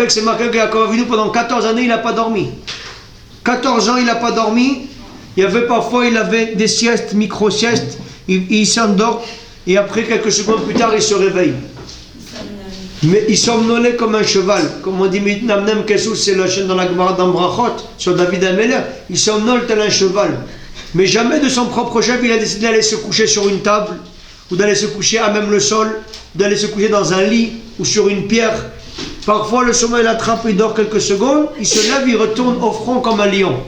vrai que c'est marqué que Yaakov Avinu, pendant 14 années, il n'a pas dormi. 14 ans, il n'a pas dormi. Il y avait parfois, il avait des siestes, micro-siestes. Il s'endort et après, quelques secondes plus tard, il se réveille. Mais il somnolait comme un cheval. Comme on dit, Namnem Kesou, c'est la chaîne dans la Gemara d'Ambrachot, sur David Améler. Il somnole tel un cheval. Mais jamais de son propre chef, il a décidé d'aller se coucher sur une table, ou d'aller se coucher à même le sol, d'aller se coucher dans un lit, ou sur une pierre. Parfois, le sommeil l'attrape, il dort quelques secondes, il se lève, il retourne au front comme un lion.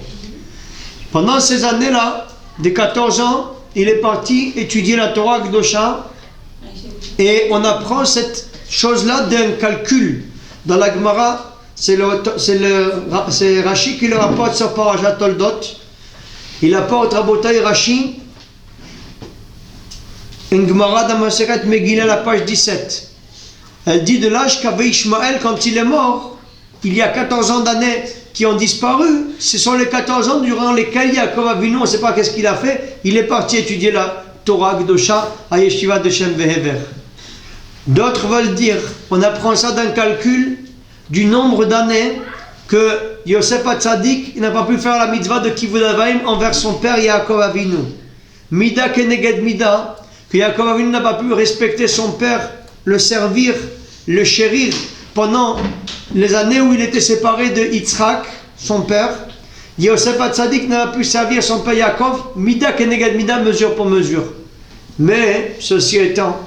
Pendant ces années-là, des 14 ans, il est parti étudier la Torah Gdosha, et on apprend cette chose-là d'un calcul. Dans la Gemara, c'est Rashi qui le rapporte sur Parashat Toldot. Il apporte Rabotai Rashi, une Gemara dans Maseret Megillah, la page 17. Elle dit de l'âge qu'avait Ishmaël quand il est mort, il y a 14 ans d'années qui ont disparu. Ce sont les 14 ans durant lesquels Yaakov Avinu, on ne sait pas qu'est-ce qu'il a fait, il est parti étudier la Torah Gdosha à Yeshiva de Shem Vehever. D'autres veulent dire, on apprend ça d'un calcul du nombre d'années que Yosef Hatzadik n'a pas pu faire la mitzvah de Kivud Avayim envers son père Yaakov Avinu. Mida keneged mida, que Yaakov Avinu n'a pas pu respecter son père, le servir, le chérir pendant les années où il était séparé de Yitzhak, son père. Yosef Hatzadik n'a pas pu servir son père Yaakov, mida keneged mida, mesure pour mesure. Mais, ceci étant,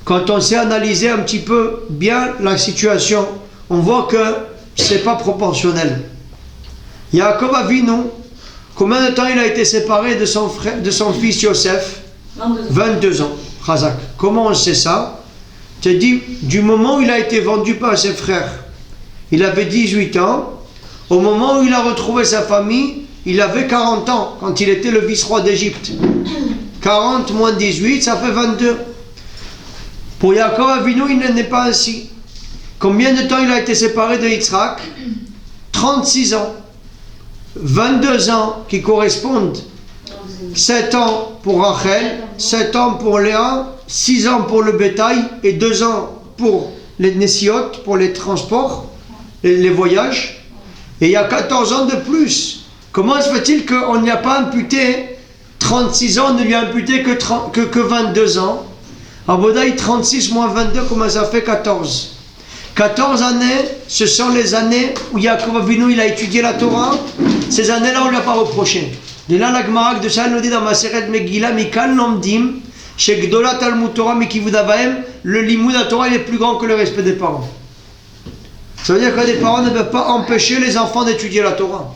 quand on sait analyser un petit peu bien la situation, on voit que c'est pas proportionnel. Yaakov Avinu, combien de temps il a été séparé de son frère, de son fils Yosef? 22 ans. Chazak. Comment on sait ça? Tu dis, du moment où il a été vendu par ses frères, il avait 18 ans. Au moment où il a retrouvé sa famille, il avait 40 ans, quand il était le vice-roi d'Égypte. 40 moins 18, ça fait 22. Pour Yaakov Avinu, il n'est pas ainsi. Combien de temps il a été séparé de Yitzhak? 36 ans. 22 ans qui correspondent 7 ans pour Rachel, 7 ans pour Léa, 6 ans pour le bétail et 2 ans pour les Nessiot, pour les transports, les voyages. Et il y a 14 ans de plus. Comment se fait-il qu'on n'y a pas imputé 36 ans, on ne lui a imputé que 22 ans? Abodaï, 36 moins 22, comment ça fait 14? 14 années, ce sont les années où Yaakov Avinu il a étudié la Torah. Ces années-là, on ne lui a pas reproché. De là, la Gemara de ça nous dit dans Maseret Megillah, Mikal Lomdim, chez Gdolat Talmud Torah, Mikivud Avaim, le limud à Torah il est plus grand que le respect des parents. Ça veut dire que les parents ne peuvent pas empêcher les enfants d'étudier la Torah.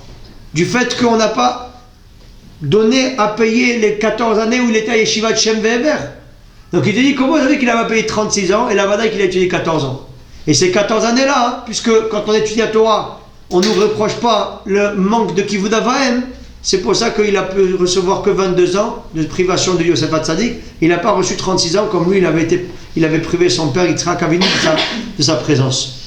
Du fait qu'on n'a pas donné à payer les 14 années où il était à Yeshiva de Shem Vehever. Donc il te dit, comment vous savez qu'il avait payé 36 ans et la Vadaï qu'il a étudié 14 ans? Et ces 14 années-là, hein, puisque quand on étudie la Torah, on ne nous reproche pas le manque de Kivud Avaim, c'est pour ça qu'il a pu recevoir que 22 ans de privation de Yosef Hatzadik. Il n'a pas reçu 36 ans comme lui, il avait privé son père Yitzhak Avinu de sa présence.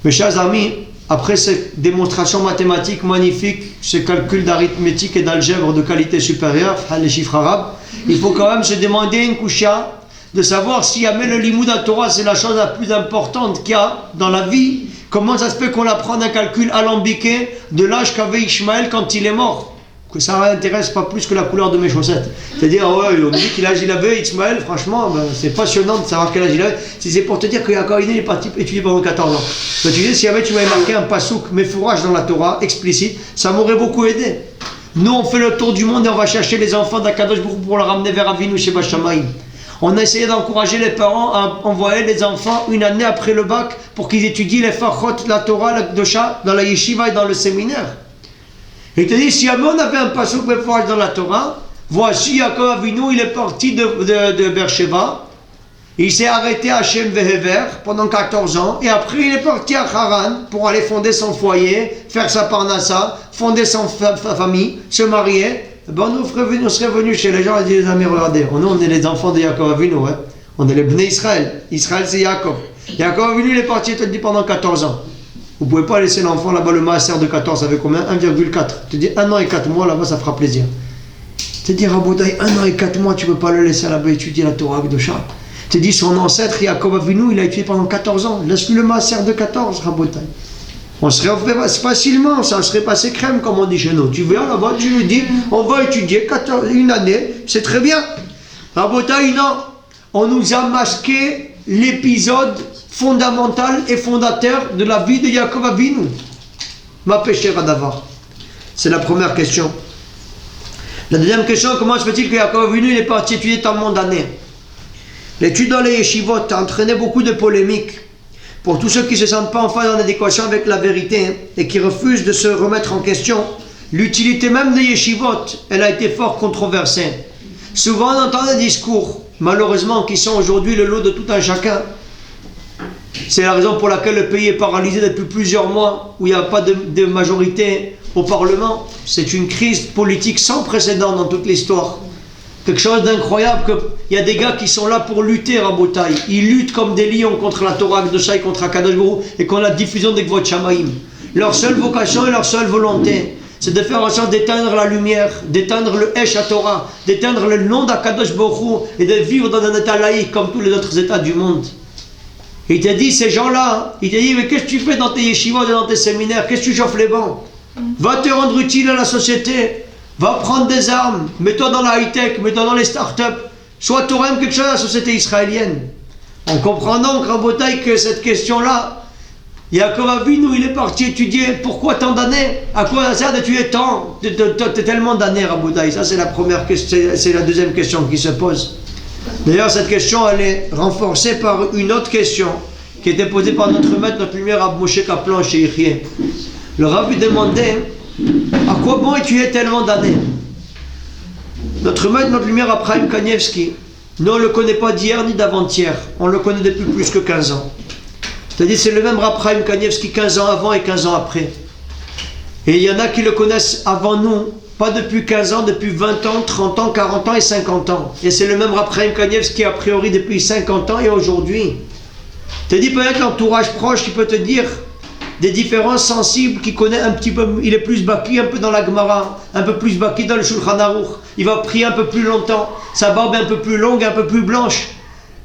Mes chers amis, après ces démonstrations mathématiques magnifiques, ces calculs d'arithmétique et d'algèbre de qualité supérieure, les chiffres arabes, il faut quand même se demander une koucha de savoir si jamais le limoud à Torah c'est la chose la plus importante qu'il y a dans la vie. Comment ça se fait qu'on apprend un calcul alambiqué de l'âge qu'avait Ishmaël quand il est mort? Que ça n'intéresse pas plus que la couleur de mes chaussettes. C'est-à-dire, ouais, on dit quel âge il avait, Ishmaël, franchement, ben, c'est passionnant de savoir quel âge il avait. Si c'est pour te dire que Yaakov il est parti étudier pendant 14 ans. Ben, tu dis, si jamais tu m'avais marqué un pasouk, méfourage dans la Torah, explicite, ça m'aurait beaucoup aidé. Nous, on fait le tour du monde et on va chercher les enfants d'Akadosh Baruch Hu pour les ramener vers Avinu chez Bashamaïm. On a essayé d'encourager les parents à envoyer les enfants une année après le bac pour qu'ils étudient les Fachot, la Torah, la Kdosha, dans la yeshiva et dans le séminaire. Et il te dit, si jamais on avait un passouk méfourage dans la Torah, voici Yaakov Avinu, il est parti de Beersheba, il s'est arrêté à Shem Vehever pendant 14 ans, et après il est parti à Haran pour aller fonder son foyer, faire sa parnassa, fonder sa famille, se marier. Ben, on serait venus chez les gens et dire, les amis, regardez, nous on est les enfants de Yaakov Avinu, hein? On est les Bnei Israël. Israël c'est Yaakov. Yaakov Avinu il est parti, il te dit, pendant 14 ans. Vous ne pouvez pas laisser l'enfant là-bas, le maaser de 14, ça fait combien? 1,4. Tu te dis 1 an et 4 mois là-bas, ça fera plaisir. Tu te dis, Rabotai, 1 an et 4 mois, tu ne peux pas le laisser là-bas étudier la Torah Gdosha. Tu dis, son ancêtre, Yaakov Avinu, il a étudié pendant 14 ans. Laisse-lui le maaser de 14, Rabotai. On serait facilement, ça serait passé crème, comme on dit chez nous. Tu viens là-bas, tu lui dis, on va étudier une année, c'est très bien. Rabotai, non. On nous a masqué l'épisode fondamental et fondateur de la vie de Yaakov Avinu. Ma péché Radavar. C'est la première question. La deuxième question, comment se fait-il que Yaakov Avinu est parti étudier tellement d'années? L'étude dans les yeshivot a entraîné beaucoup de polémiques pour tous ceux qui ne se sentent pas enfin en adéquation avec la vérité et qui refusent de se remettre en question. L'utilité même des yeshivot, elle a été fort controversée. Souvent on entend des discours, malheureusement, qui sont aujourd'hui le lot de tout un chacun. C'est la raison pour laquelle le pays est paralysé depuis plusieurs mois, où il n'y a pas de majorité au Parlement. C'est une crise politique sans précédent dans toute l'histoire. Quelque chose d'incroyable, qu'il y a des gars qui sont là pour lutter, Rabotai. Ils luttent comme des lions contre la Torah Akdosha et contre Akadosh Baruch Hu et contre la diffusion des Gvot Shamaim. Leur seule vocation et leur seule volonté, c'est de faire en sorte d'éteindre la lumière, d'éteindre le Esh à Torah, d'éteindre le nom d'Akadosh Baruch Hu et de vivre dans un état laïque comme tous les autres états du monde. Et il t'a dit, ces gens-là, il t'a dit, mais qu'est-ce que tu fais dans tes yeshivot et dans tes séminaires? Qu'est-ce que tu chauffes les bancs? Va te rendre utile à la société. Va prendre des armes, mets-toi dans la high-tech, mets-toi dans les start-up, sois toi-même quelque chose à la société israélienne. On comprend donc, Rabotai, que cette question-là, Yaakov Avinu, il est parti étudier, pourquoi tant d'années? À quoi ça sert d'étudier tant? Tellement d'années, Rabotai. Ça, c'est la première question, c'est la deuxième question qui se pose. D'ailleurs, cette question, elle est renforcée par une autre question qui était posée par notre maître, notre lumière, Rab Moshe Kaplan, chez Yechie. Le Rav lui demandait, à quoi bon étudier tellement d'années? Notre maître, notre lumière, Abraham Kanievski, nous on ne le connaît pas d'hier ni d'avant-hier, on le connaît depuis plus que 15 ans. C'est-à-dire c'est le même Abraham Kanievski 15 ans avant et 15 ans après. Et il y en a qui le connaissent avant nous, pas depuis 15 ans, depuis 20 ans, 30 ans, 40 ans et 50 ans. Et c'est le même Abraham Kanievski a priori depuis 50 ans et aujourd'hui. C'est-à-dire peut-être l'entourage proche qui peut te dire des différences sensibles, qui connaît un petit peu, il est plus baki un peu dans la Gemara, un peu plus baki dans le Shulchan Aruch, il va prier un peu plus longtemps, sa barbe est un peu plus longue, un peu plus blanche.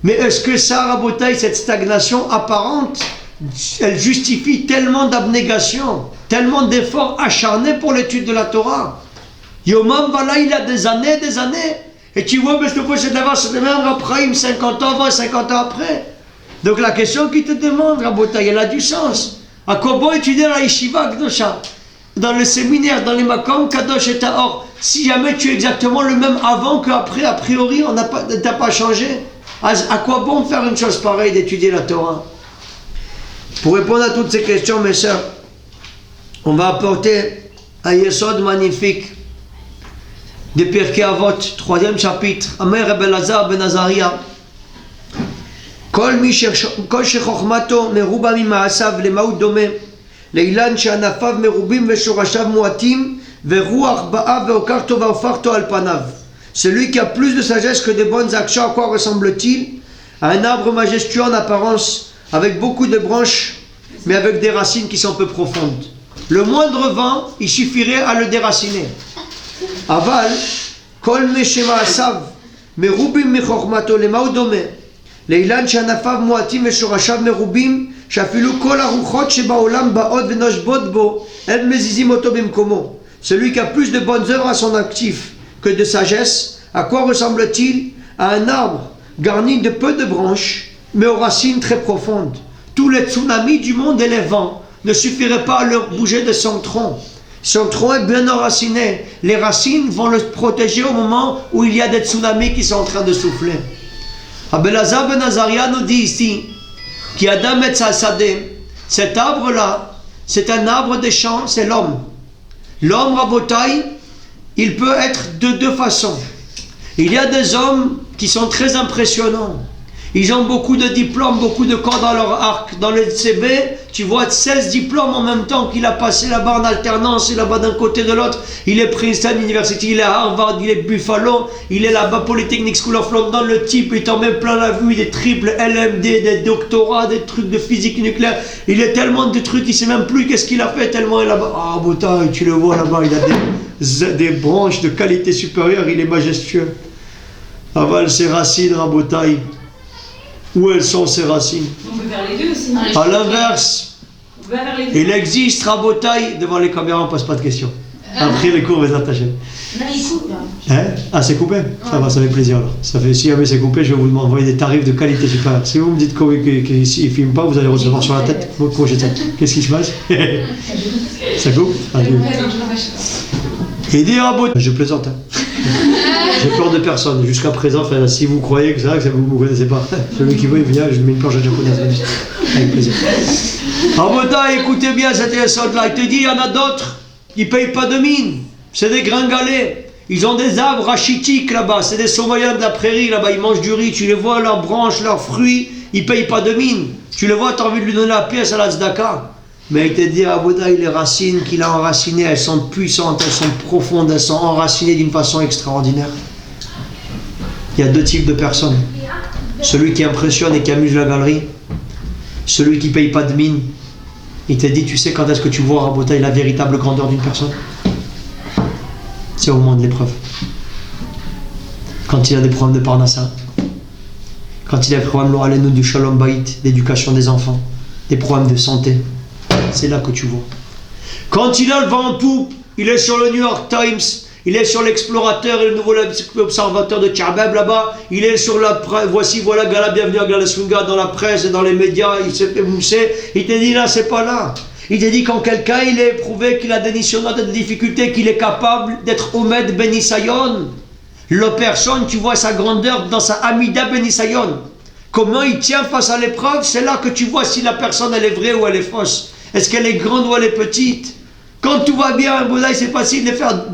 Mais est-ce que ça, Rabotai, cette stagnation apparente, elle justifie tellement d'abnégation, tellement d'efforts acharnés pour l'étude de la Torah? Yomam Vala, il a des années, et tu vois, mais c'est le même Rapraim 50 ans avant et 50 ans après. Donc la question qui te demande, Rabotai, elle a du sens. À quoi bon étudier la yeshiva Akdosha, dans le séminaire, dans les makom Kadosh et Tahor, si jamais tu es exactement le même avant qu'après, a priori, on n'a pas changé. À quoi bon faire une chose pareille, d'étudier la Torah? Pour répondre à toutes ces questions, mes sœurs, on va apporter un yesod magnifique de Pirkei Avot, 3e chapitre. Amar Rabbi Elazar ben Azariah. כל שחוכמתו מרובה ממעשיו למה הוא דומה? לאילן שענפיו מרובים ושורשיו מועטים ורוח באה ועוקר טובה הופכתו על פניו. Celui qui a plus de sagesse que de bonnes actions, à quoi ressemble-t-il? À un arbre majestueux en apparence, avec beaucoup de branches, mais avec des racines qui sont peu profondes. Le moindre vent, il suffirait à le déraciner. Aval, kol meshemaasav merubim mechormato lema הוא דומה? לאילן שענפיו מועטים ושורשיו מרובים, שאפילו כל הרוחות שבעולם באות ונושבות בו, elles מזיזים אותו במקומו. Celui qui a plus de bonnes œuvres à son actif que de sagesse, à quoi ressemble-t-il? À un arbre garni de peu de branches, mais aux racines très profondes. Tous les tsunamis du monde et les vents ne suffiraient pas à le bouger de son tronc. Son tronc est bien enraciné. Les racines vont le protéger au moment où il y a des tsunamis qui sont en train de souffler. Rabbi Elazar ben Azariah nous dit ici qu'Adam et Sadeh, cet arbre-là, c'est un arbre des champs, c'est l'homme. L'homme, Rabotai, il peut être de deux façons. Il y a des hommes qui sont très impressionnants. Ils ont beaucoup de diplômes, beaucoup de corps dans leur arc. Dans le CV, tu vois 16 diplômes en même temps qu'il a passé là-bas en alternance, et là-bas d'un côté de l'autre. Il est Princeton University, il est Harvard, il est Buffalo, il est là-bas Polytechnic School of London. Le type, il t'en met plein la vue, des triples LMD, des doctorats, des trucs de physique nucléaire. Il est tellement de trucs, il ne sait même plus qu'est-ce qu'il a fait tellement il est là-bas. Ah, Bouta, tu le vois là-bas, il a des branches de qualité supérieure, il est majestueux. Aval ses racines, Rabotai. Où elles sont ces racines? On peut faire les deux aussi. À l'inverse, On peut faire les deux. il existe Rabotaï, devant les caméras, on ne pose pas de questions. Après les cours, les attachés. Non, il coupe. Hein? Ah, c'est coupé? Ça va, ça fait plaisir alors. Ça fait, si jamais c'est coupé, je vais vous envoyer des tarifs de qualité supérieure. Si vous me dites qu'ils ne filment pas, vous allez recevoir sur la tête. Moi, j'ai tête. Qu'est-ce qui se passe? Ça coupe? Adieu. Il dit Rabotaï. Je plaisante. Hein. J'ai peur de personne. Jusqu'à présent, enfin, si vous croyez que c'est vrai, que vous ne me connaissez pas. Celui qui veut, il vient, je mets une planche à japonaise. Avec plaisir. Rabotaï, écoutez bien cette leçon-là. Il te dit, il y en a d'autres. Ils ne payent pas de mine, c'est des gringalets. Ils ont des arbres rachitiques là-bas, c'est des sauvaillants de la prairie là-bas, ils mangent du riz, tu les vois, leurs branches, leurs fruits, ils ne payent pas de mine. Tu les vois, tu as envie de lui donner la pièce à la tzedaka. Mais il te dit, Rabotaï, les racines qu'il a enracinées, elles sont puissantes, elles sont profondes, elles sont enracinées d'une façon extraordinaire. Il y a deux types de personnes. Celui qui impressionne et qui amuse la galerie, celui qui ne paye pas de mine. Il t'a dit, tu sais quand est-ce que tu vois Rabotaï la véritable grandeur d'une personne? C'est au moment de l'épreuve. Quand il a des problèmes de parnassa, quand il a des problèmes du shalom bayit, d'éducation des enfants, des problèmes de santé, c'est là que tu vois. Quand il a le vent en poupe, il est sur le New York Times, il est sur l'Explorateur et le nouveau observateur de Tcharbeb là-bas, il est sur la presse, voici, voilà, Gala, bienvenue à Galasunga, dans la presse et dans les médias, il s'est fait mousser, il t'a dit là, c'est pas là. Il t'a dit quand quelqu'un, il est éprouvé qu'il a des nissionat, des difficultés, qu'il est capable d'être Omed Benisayon. La personne, tu vois sa grandeur dans sa Amida Benisayon. Comment il tient face à l'épreuve, c'est là que tu vois si la personne, elle est vraie ou elle est fausse. Est-ce qu'elle est grande ou elle est petite? Quand tout va bien, c'est facile de faire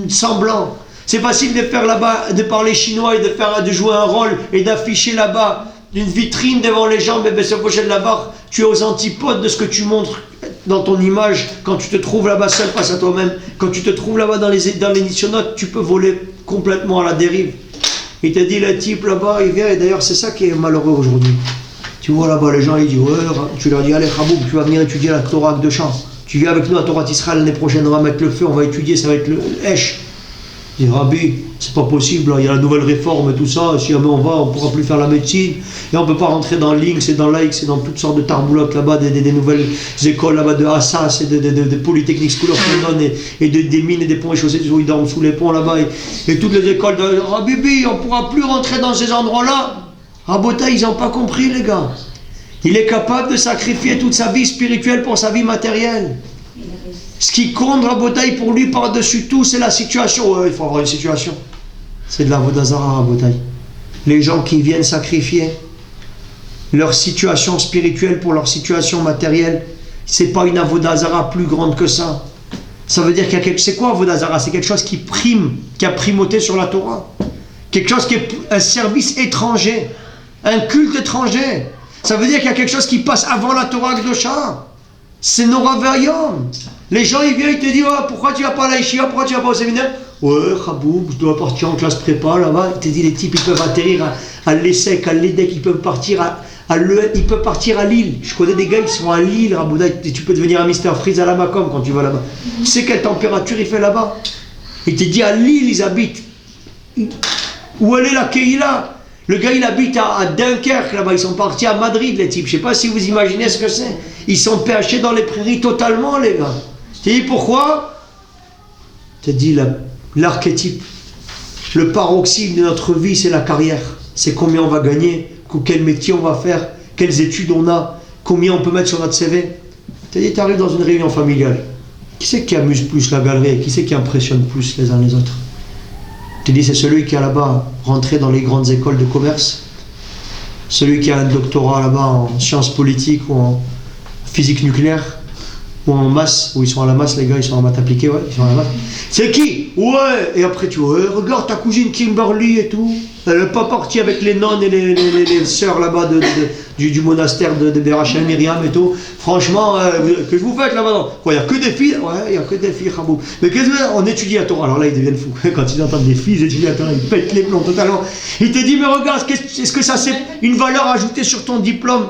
semblant. C'est facile de faire là-bas, de parler chinois et de jouer un rôle et d'afficher là-bas une vitrine devant les gens, mais ce prochain de là-bas, tu es aux antipodes de ce que tu montres dans ton image quand tu te trouves là-bas seul face à toi-même. Quand tu te trouves là-bas dans les nissionotes, tu peux voler complètement à la dérive. Il t'a dit, le type là-bas, il vient, et d'ailleurs c'est ça qui est malheureux aujourd'hui. Tu vois là-bas les gens, ils disent, ouais, tu leur dis, allez Khaboub, tu vas venir étudier la Torah de Champ. Tu viens avec nous à Torah d'Israël l'année prochaine, on va mettre le feu, on va étudier, ça va être le Hesh. Je dis, Rabbi, c'est pas possible, il y a la nouvelle réforme et tout ça, si jamais on va, on pourra plus faire la médecine, et on peut pas rentrer dans Links et dans l'Aix et dans toutes sortes de tarboulottes là-bas, des nouvelles écoles là-bas de Assas et de Polytechnique School of London et des mines et des ponts et chaussées, où ils dorment sous les ponts là-bas, et toutes les écoles de Rabbi, on pourra plus rentrer dans ces endroits-là. Rabotaï, ils n'ont pas compris les gars. Il est capable de sacrifier toute sa vie spirituelle pour sa vie matérielle. Ce qui compte, Rabotaï, pour lui, par-dessus tout, c'est la situation. Ouais, il faut avoir une situation. C'est de la Vodazara, Rabotaï. Les gens qui viennent sacrifier leur situation spirituelle pour leur situation matérielle, c'est pas une Avodazara plus grande que ça. Ça veut dire qu'il y a quelque... C'est quoi Avodazara? C'est quelque chose qui prime, qui a primauté sur la Torah. Quelque chose qui est un service étranger, un culte étranger. Ça veut dire qu'il y a quelque chose qui passe avant la Torah Kdosha. C'est Nora Vayom. Les gens, ils viennent, ils te disent, oh, pourquoi tu vas pas à la Yeshiva, pourquoi tu vas pas au séminaire? Ouais, Khaboub, je dois partir en classe prépa là-bas. Il te dit, les types, ils peuvent atterrir à l'ESSEC, à l'EDEC, ils peuvent partir à l'EN, ils peuvent partir à Lille. Je connais des gars, ils sont à Lille, Rabouda, tu peux devenir un Mr. Freeze à la Macom quand tu vas là-bas. Tu sais quelle température il fait là-bas? Il te dit, à Lille, ils habitent. Où elle est la Keïla? Le gars, il habite à Dunkerque, là-bas. Ils sont partis à Madrid, les types. Je ne sais pas si vous imaginez ce que c'est. Ils sont PHés dans les prairies totalement, les gars. Tu dis pourquoi? Tu te dis l'archétype. Le paroxysme de notre vie, c'est la carrière. C'est combien on va gagner, quel métier on va faire, quelles études on a, combien on peut mettre sur notre CV. Tu te dis, tu arrives dans une réunion familiale. Qui c'est qui amuse plus la galerie? Qui c'est qui impressionne plus les uns les autres? Tu dis, c'est celui qui est là-bas rentré dans les grandes écoles de commerce, celui qui a un doctorat là-bas en sciences politiques ou en physique nucléaire ou en maths, où ils sont à la maths, les gars, ils sont en maths appliquées, ouais, ils sont à la maths. C'est qui? Ouais. Et après tu vois, regarde ta cousine Kimberly et tout. Elle n'est pas partie avec les nonnes et les sœurs là-bas du monastère de Berachel Myriam et tout. Franchement, que vous faites là-bas? Il n'y a que des filles. Ouais, il n'y a que des filles, Khaboub. Mais qu'est-ce que on étudie à Torah? Alors là, ils deviennent fous. Quand ils entendent des filles étudier à Torah, ils pètent les plombs totalement. Il te dit, mais regarde, est-ce que ça c'est une valeur ajoutée sur ton diplôme,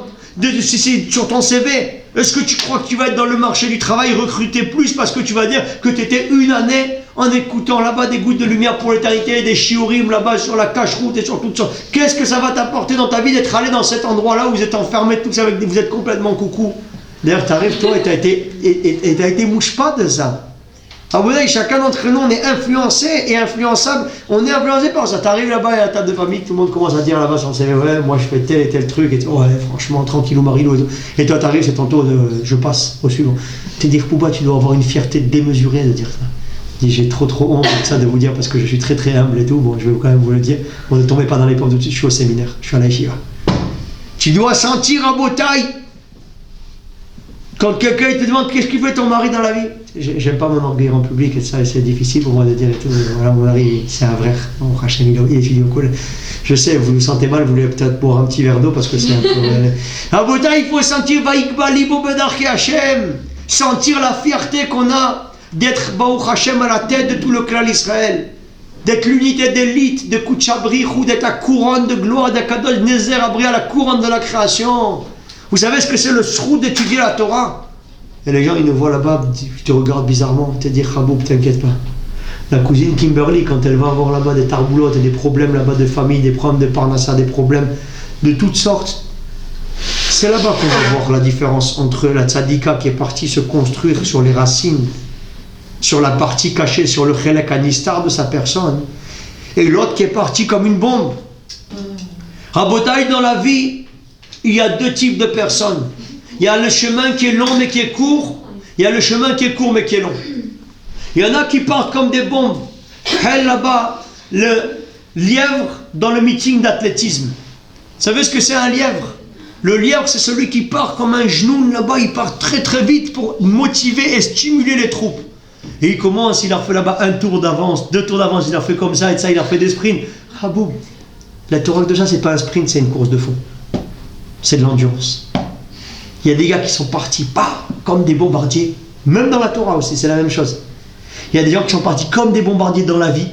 sur ton CV? Est-ce que tu crois que tu vas être dans le marché du travail recruté plus parce que tu vas dire que tu étais une année en écoutant là-bas des gouttes de lumière pour l'éternité, des shiurim là-bas sur la cache-route et sur toutes sortes. Qu'est-ce que ça va t'apporter dans ta vie d'être allé dans cet endroit-là où vous êtes enfermés tous avec vous êtes complètement coucou. D'ailleurs, tu arrives toi et tu as été mouche pas de ça. Ah vous voyez, chacun d'entre nous, on est influencé et influençable. On est influencé par ça. Tu arrives là-bas à la table de famille, tout le monde commence à dire là-bas sur le CV, ouais, moi je fais tel et tel truc. Et ouais, franchement, tranquillou, Marilo. Et toi, tu arrives, c'est ton tour de je passe au suivant. Tu te dis, Pouba, tu dois avoir une fierté démesurée de dire ça. Je dis, j'ai trop honte de ça de vous dire parce que je suis très humble et tout. Bon, je vais quand même vous le dire. Bon, ne tombez pas dans les pommes tout de suite, je suis au séminaire, je suis à la Yeshiva. Tu dois sentir à Botaï. Quand quelqu'un te demande qu'est-ce qu'il fait ton mari dans la vie, j'aime pas m'enorgueillir en public et ça, c'est difficile pour moi de dire et tout. Voilà, mon mari, c'est un vrai. Mon Hachem, il étudie au collège. Je sais, vous vous sentez mal, vous voulez peut-être boire un petit verre d'eau parce que c'est un peu. À Botaï, il faut sentir Vaïkba Libo Bedarki Hachem, sentir la fierté qu'on a d'être Baruch Hachem à la tête de tout le clan d'Israël, d'être l'unité d'élite de Kutchabrichou, d'être la couronne de gloire d'Akadosh Nezer Abri à la couronne de la création. Vous savez ce que c'est le sroud d'étudier la Torah? Et les gens, ils nous voient là-bas, ils te regardent bizarrement, ils te disent, Chaboub, t'inquiète pas. La cousine Kimberly, quand elle va avoir là-bas des tarboulottes et des problèmes là-bas de famille, des problèmes de parnassa, des problèmes de toutes sortes, c'est là-bas qu'on va voir la différence entre la tzadika qui est partie se construire sur les racines, sur la partie cachée, sur le chelek anistar de sa personne, et l'autre qui est parti comme une bombe. Rabotaï, dans la vie, il y a deux types de personnes. Il y a le chemin qui est long mais qui est court. Il y a le chemin qui est court mais qui est long. Il y en a qui partent comme des bombes. Elle là-bas, le lièvre dans le meeting d'athlétisme. Vous savez ce que c'est un lièvre? Le lièvre, c'est celui qui part comme un genou là-bas. Il part très vite pour motiver et stimuler les troupes. Et il commence, il a fait là-bas un tour d'avance, 2 tours d'avance, il a fait comme ça et ça, il a fait des sprints. Raboub, la Torah de ça, c'est pas un sprint, c'est une course de fond. C'est de l'endurance. Il y a des gars qui sont partis comme des bombardiers, même dans la Torah aussi, c'est la même chose. Il y a des gens qui sont partis comme des bombardiers dans la vie.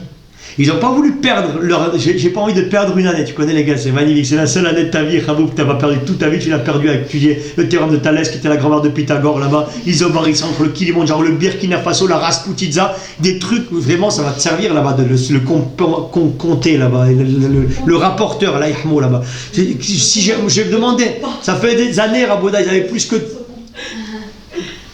Ils n'ont pas voulu perdre leur... J'ai pas envie de perdre une année, tu connais les gars, c'est magnifique, c'est la seule année de ta vie, Raboub, que tu n'as pas perdu toute ta vie, tu l'as perdu à étudier le théorème de Thalès, qui était la grand-mère de Pythagore là-bas, Isobaris entre le Kilimandjaro, le Burkina Faso, la Rasputitsa, des trucs, vraiment ça va te servir là-bas, de le compter là-bas, le rapporteur, l'Aïhmo là-bas. Si j'ai demandé, ça fait des années, Rabouda, ils avaient plus que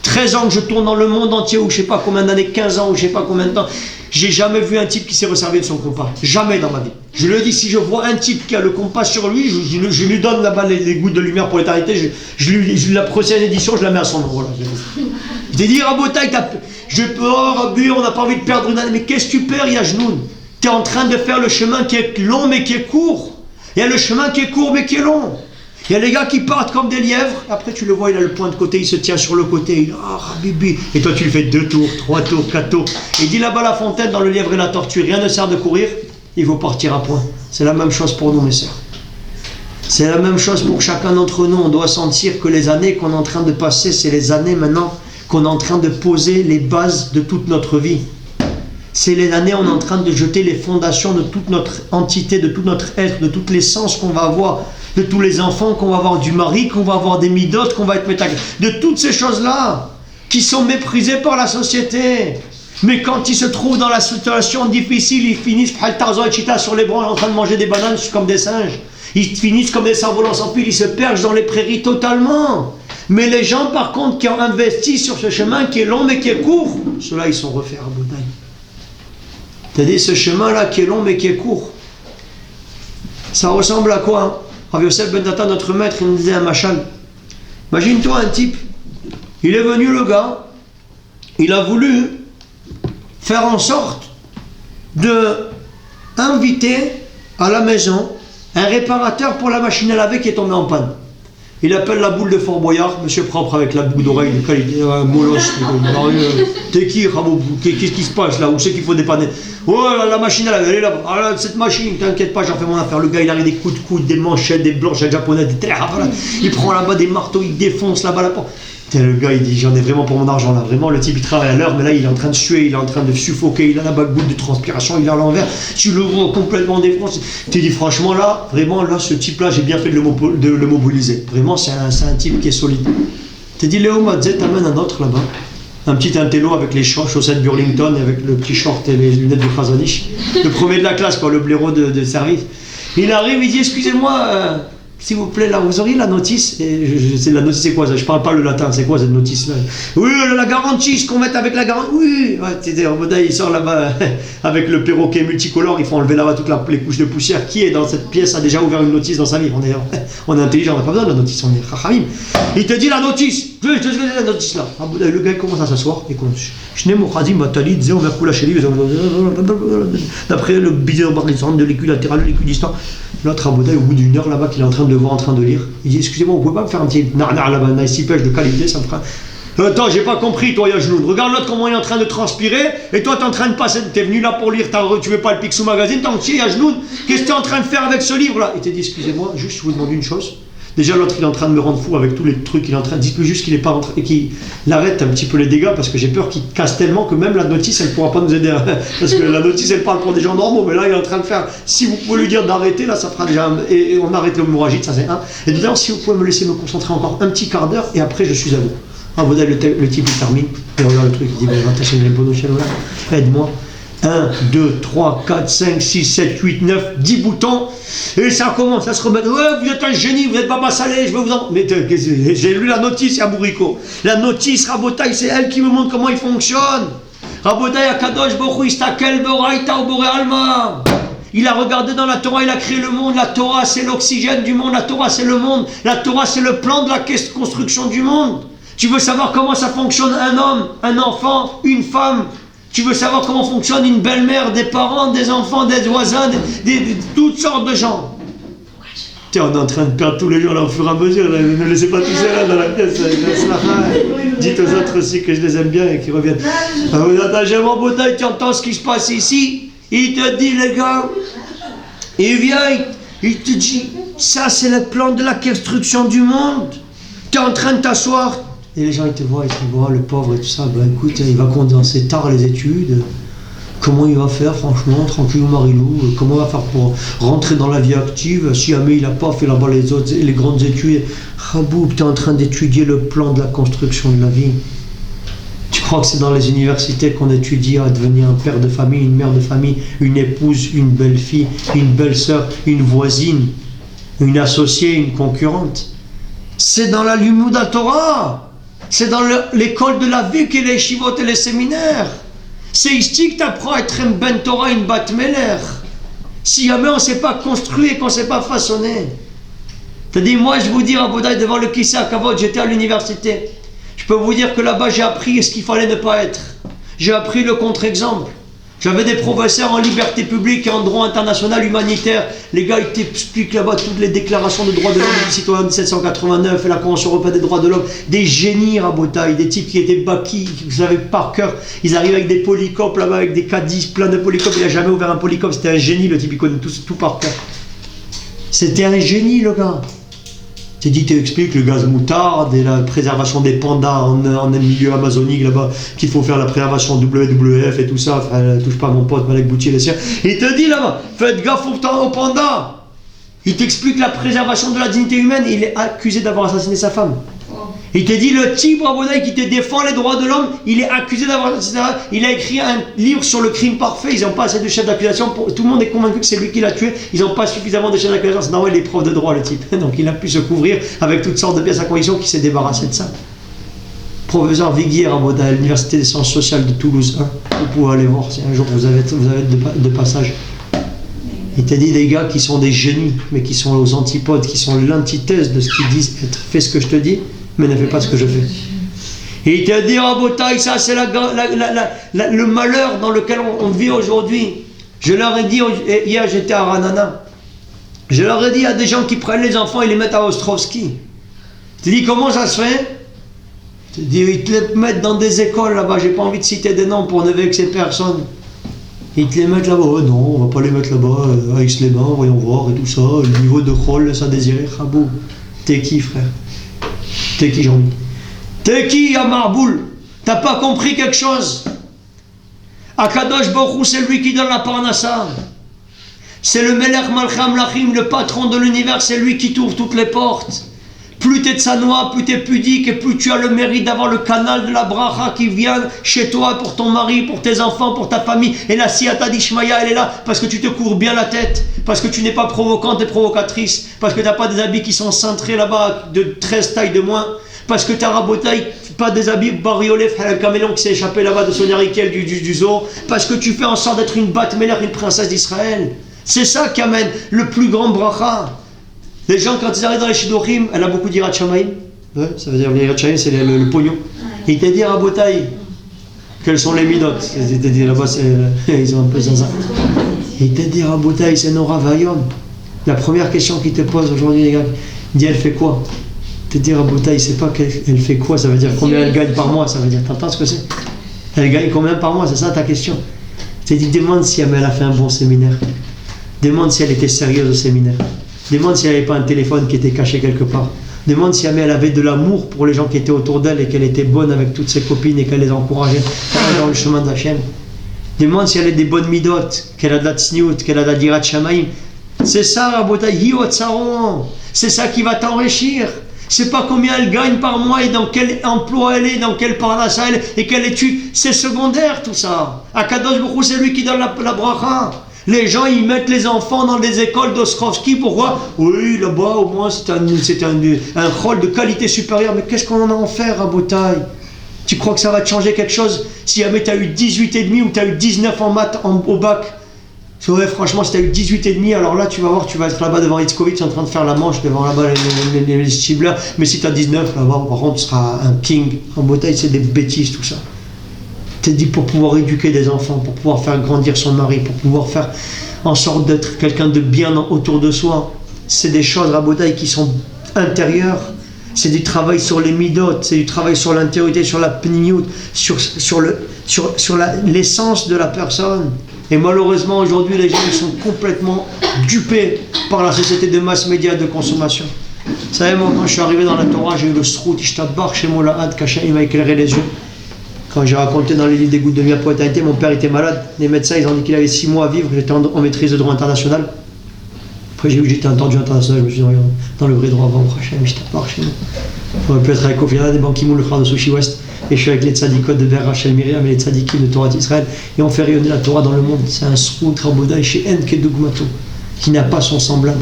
13 ans que je tourne dans le monde entier, ou je sais pas combien d'années, 15 ans, ou je sais pas combien de temps. J'ai jamais vu un type qui s'est resservi de son compas. Jamais dans ma vie. Je le dis, si je vois un type qui a le compas sur lui, je lui donne là-bas les gouttes de lumière pour l'éternité. La prochaine édition, je la mets à son nom. Voilà. Je t'ai dit, Rabotaï, je peux on n'a pas envie de perdre une année. Mais qu'est-ce que tu perds, Yajnoun? Tu es en train de faire le chemin qui est long mais qui est court. Il y a le chemin qui est court mais qui est long. Il y a les gars qui partent comme des lièvres, après tu le vois, il a le point de côté, il se tient sur le côté, il dit « Ah, Rabibi !» Et toi tu lui fais 2 tours, 3 tours, 4 tours. Et il dit là-bas la fontaine, dans le lièvre et la tortue, rien ne sert de courir, il faut partir à point. C'est la même chose pour nous, mes sœurs. C'est la même chose pour chacun d'entre nous. On doit sentir que les années qu'on est en train de passer, c'est les années maintenant qu'on est en train de poser les bases de toute notre vie. C'est les années où on est en train de jeter les fondations de toute notre entité, de tout notre être, de toute l'essence qu'on va avoir, de tous les enfants qu'on va avoir, du mari qu'on va avoir, des midotes qu'on va être métag, de toutes ces choses-là qui sont méprisées par la société. Mais quand ils se trouvent dans la situation difficile, ils finissent Tarzan et Cheetah sur les branches en train de manger des bananes comme des singes. Ils finissent comme des cerfs-volants sans fil, ils se perchent dans les prairies totalement. Mais les gens par contre qui ont investi sur ce chemin qui est long mais qui est court, ceux-là ils sont refaits à Boudaï. C'est-à-dire ce chemin-là qui est long mais qui est court. Ça ressemble à quoi hein? Rav Yosef Ben Natan, notre maître, il nous disait un machal. Imagine-toi un type, il est venu le gars, il a voulu faire en sorte de inviter à la maison un réparateur pour la machine à laver qui est tombée en panne. Il appelle la boule de Fort Boyard, monsieur propre avec la boucle d'oreille, de qualité, molosse. T'es qui, Rabou? Qu'est-ce qui se passe là? Où c'est qu'il faut dépanner? Oh, la machine à laver, elle est là-bas. Ah, là, cette machine, t'inquiète pas, j'en fais mon affaire. Le gars, il arrive des coups de coude, des manchettes, des blanches japonaises, des voilà. Il prend là-bas des marteaux, il défonce là-bas la porte. Le gars, il dit, j'en ai vraiment pour mon argent là. Vraiment, le type, il travaille à l'heure, mais là, il est en train de suer, il est en train de suffoquer, il a la goutte de transpiration, il est à l'envers. Tu le vois complètement défoncé. Tu dis, franchement, là, vraiment, là, ce type-là, j'ai bien fait de le mobiliser. Vraiment, c'est un type qui est solide. T'as dit Léo Matzet t'amène un autre là-bas. Un petit intello avec les chaussettes Burlington, avec le petit short et les lunettes de Khazanich. Le premier de la classe, quoi, le blaireau de service. Il arrive, il dit excusez-moi, s'il vous plaît, là, vous auriez la notice. La notice, c'est quoi ça? Je parle pas le latin, c'est quoi cette notice-là? Oui, la garantie, ce qu'on met avec la garantie. Oui, ouais, il sort là-bas avec le perroquet multicolore, il faut enlever là-bas toutes les couches de poussière. Qui est dans cette pièce a déjà ouvert une notice dans sa vie? On est intelligent, on n'a pas besoin de la notice, on est chachamim. Il te dit la notice. Je te dis la notice là. Le gars commence à s'asseoir et commence. D'après le bizarre de l'écu latéral, l'écu distant. L'autre Aboudaï, au bout d'une heure là-bas, qu'il est en train de voir, en train de lire, il dit excusez-moi, vous pouvez pas me faire un petit narnar là-bas, un ici pêche de qualité, ça me fera. Attends, j'ai pas compris, toi, Yajnoun. Regarde l'autre comment il est en train de transpirer, et toi, t'es en train de passer. T'es venu là pour lire, tu veux pas le Picsou Magazine, t'es entier, Yajnoun. Qu'est-ce que t'es en train de faire avec ce livre-là? Il t'a dit excusez-moi, juste je vous demande une chose. Déjà, l'autre, il est en train de me rendre fou avec tous les trucs qu'il est en train de. Dites-lui juste qu'il est pas en train. Et qu'il arrête un petit peu les dégâts parce que j'ai peur qu'il casse tellement que même la notice, elle pourra pas nous aider. Parce que la notice, elle parle pour des gens normaux, mais là, il est en train de faire. Si vous pouvez lui dire d'arrêter, là, ça fera déjà. Et on arrête l'hémorragie, ça c'est un. Et d'ailleurs, si vous pouvez me laisser me concentrer encore un petit quart d'heure, et après, je suis à vous. Ah, vous le type, il termine. Et regarde le truc, il dit attention, aide-moi. 1, 2, 3, 4, 5, 6, 7, 8, 9, 10 boutons. Et ça commence à se remettre. Ouais, vous êtes un génie, vous êtes Baba Saleh, je vais vous en. Mais j'ai lu la notice à Bourrico. La notice, Rabotaï, c'est elle qui me montre comment il fonctionne. Rabotaï, Akadosh Borou, Istakel, Boraïta, Boré Alma. Il a regardé dans la Torah, il a créé le monde. La Torah, c'est l'oxygène du monde. La Torah, c'est le monde. La Torah, c'est le plan de la construction du monde. Tu veux savoir comment ça fonctionne un homme, un enfant, une femme? Tu veux savoir comment fonctionne une belle-mère, des parents, des enfants, des voisins, toutes sortes de gens. Tiens, on est en train de perdre tous les gens là au fur et à mesure. Là, ne laissez pas tous là dans la pièce. Dites aux autres aussi que je les aime bien et qu'ils reviennent. J'aime en bouteille, tu entends ce qui se passe ici. Il te dit, les gars, il vient, il te dit, ça c'est le plan de la construction du monde. Tu es en train de t'asseoir. Et les gens ils te voient, ils te voient, le pauvre et tout ça, ben écoute, il va condenser tard les études, comment il va faire franchement, tranquille Marilou, comment il va faire pour rentrer dans la vie active, si jamais il n'a pas fait là-bas les grandes études, Raboub, tu es en train d'étudier le plan de la construction de la vie. Tu crois que c'est dans les universités qu'on étudie à devenir un père de famille, une mère de famille, une épouse, une belle-fille, une belle-sœur, une voisine, une associée, une concurrente? C'est dans la Limud Torah. C'est dans l'école de la vie qu'est les shivot et les séminaires. C'est ici que tu apprends à être un ben Torah, une bat meler. Si jamais on ne s'est pas construit et qu'on ne s'est pas façonné. C'est-à-dire, moi je vous dis, à Bodaï, devant le Kissé à Kavod, j'étais à l'université. Je peux vous dire que là-bas j'ai appris ce qu'il fallait ne pas être. J'ai appris le contre-exemple. J'avais des professeurs en liberté publique et en droit international humanitaire. Les gars, ils t'expliquent là-bas toutes les déclarations de droits de l'homme du citoyen de 1789 et la Convention européenne des droits de l'homme. Des génies rabotailles, des types qui étaient bâquis, qui savaient par cœur. Ils arrivent avec des polycopes là-bas, avec des caddies plein de polycopes. Il n'a jamais ouvert un polycope, c'était un génie, le type, il connaît tout par cœur. C'était un génie, le gars. T'es dit, t'expliques le gaz moutarde et la préservation des pandas en milieu amazonique là-bas, qu'il faut faire la préservation WWF et tout ça. Enfin, touche pas à mon pote Malek Boutier, les siens. Il te dit là-bas, faites gaffe aux pandas. Il t'explique la préservation de la dignité humaine et il est accusé d'avoir assassiné sa femme. Il te dit, le type Rabodaï qui te défend les droits de l'homme, il est accusé d'avoir assassiné sa femme. Il a écrit un livre sur le crime parfait. Ils n'ont pas assez de chefs d'accusation. Tout le monde est convaincu que c'est lui qui l'a tué. Ils n'ont pas suffisamment de chefs d'accusation. C'est normal, il est prof de droit, le type. Donc il a pu se couvrir avec toutes sortes de pièces à conviction qui s'est débarrassé de ça. Professeur Viguier Rabodaï à l'Université des sciences sociales de Toulouse 1. Vous pouvez aller voir si un jour vous avez de passage. Il t'a dit des gars qui sont des génies, mais qui sont aux antipodes, qui sont l'antithèse de ce qu'ils disent être. Fais ce que je te dis, mais ne fais pas ce que je fais. Et il t'a dit, Rabotaï, ça c'est le malheur dans lequel on vit aujourd'hui. Je leur ai dit, hier j'étais à Ranana, je leur ai dit, il y a des gens qui prennent les enfants et les mettent à Ostrovski. Je t'ai dit, comment ça se fait? Je t'ai dit, ils te les mettent dans des écoles là-bas, j'ai pas envie de citer des noms pour ne vexer personne. Ils te les mettent là-bas, oh non, on va pas les mettre là-bas, à Aix-les-Bains, voyons voir et tout ça, le niveau de rôle laisse à désirer, Khabou. T'es qui, frère? T'es qui, Jean-Mi? T'es qui, Amarboul? T'as pas compris quelque chose? Akadosh Baruch Hu, c'est lui qui donne la parnassa. C'est le Melech Malcham Lachim, le patron de l'univers, c'est lui qui t'ouvre toutes les portes. Plus t'es tsanoa, plus t'es pudique et plus tu as le mérite d'avoir le canal de la bracha qui vient chez toi pour ton mari, pour tes enfants, pour ta famille. Et la siyata d'Ishmaïa, elle est là parce que tu te cours bien la tête, parce que tu n'es pas provocante et provocatrice, parce que tu n'as pas des habits qui sont cintrés là-bas de 13 tailles de moins, parce que tu as rabotaille, pas des habits bariolés, frère, un caméléon qui s'est échappé là-bas de son Arikel du zoo, parce que tu fais en sorte d'être une bat mélère, une princesse d'Israël. C'est ça qui amène le plus grand bracha. Les gens, quand ils arrivent dans les Shidochim, elle a beaucoup d'Irat Shamaim. Ouais, ça veut dire l'Irat Shamaim, c'est le pognon. Et il t'a dit à Rabotaï, quels sont les midot. Il t'a dit là-bas, ils ont un peu zaza. Et il t'a dit à Rabotaï, c'est Nora Vayom. La première question qu'il te pose aujourd'hui, les gars, il dit, elle fait quoi? Il t'a dit Rabotaï, c'est pas qu'elle fait quoi, ça veut dire combien elle gagne par mois, ça veut dire, t'entends ce que c'est? Elle gagne combien par mois, c'est ça ta question? Il t'a dit, demande si elle a fait un bon séminaire. Demande si elle était sérieuse au séminaire. Demande si elle n'avait pas un téléphone qui était caché quelque part. Demande si elle avait de l'amour pour les gens qui étaient autour d'elle et qu'elle était bonne avec toutes ses copines et qu'elle les encourageait dans le chemin d'Hachem. Demande si elle a des bonnes midotes, qu'elle a de la tsniout, qu'elle a de la dirat shamaim. C'est ça, Rabotai, hiot saron. C'est ça qui va t'enrichir. C'est pas combien elle gagne par mois et dans quel emploi elle est, dans quel parnassa elle est et quelle étude. C'est secondaire tout ça. Akadosh Baruch Hu, c'est lui qui donne la bracha. Les gens, ils mettent les enfants dans des écoles d'Ostrovski. Pourquoi? Oui, là-bas, au moins, c'est un rôle de qualité supérieure. Mais qu'est-ce qu'on en a en faire, Rabotai? Tu crois que ça va te changer quelque chose? Si jamais tu as eu 18,5 ou tu as eu 19 en maths au bac, ouais, franchement, si tu as eu 18,5, alors là, tu vas voir, tu vas être là-bas devant Itzkovitch en train de faire la manche devant là-bas les cibleurs. Mais si tu as 19, là-bas, par contre, tu seras un king. Rabotai, c'est des bêtises, tout ça. T'es dit pour pouvoir éduquer des enfants, pour pouvoir faire grandir son mari, pour pouvoir faire en sorte d'être quelqu'un de bien autour de soi. C'est des choses, Rabotai, qui sont intérieures. C'est du travail sur les midot, c'est du travail sur l'intériorité, sur la pnimiout, sur l'essence de la personne. Et malheureusement, aujourd'hui, les gens ils sont complètement dupés par la société de mass média de consommation. Vous savez, moi, quand je suis arrivé dans la Torah, j'ai eu le srout, ishtabar, chez Molahad, Kacha, il m'a éclairé les yeux. Quand j'ai raconté dans les livres des gouttes de miel poétalité, mon père était malade. Les médecins, ils ont dit qu'il avait 6 mois à vivre. J'étais en maîtrise de droit international. Après, j'ai vu que j'étais entendu international. Je me suis dit, dans le vrai droit, avant, je t'apparte chez nous. J'aurais pu être avec Kofiana, des Bankimou, le frère de Sushi West. Et je suis avec les tzadikot de Ber Rachel Myriam et les tzadikim de Torah d'Israël. Et on fait rayonner la Torah dans le monde. C'est un srout Rabotai chez Enke Dugmato, qui n'a pas son semblable.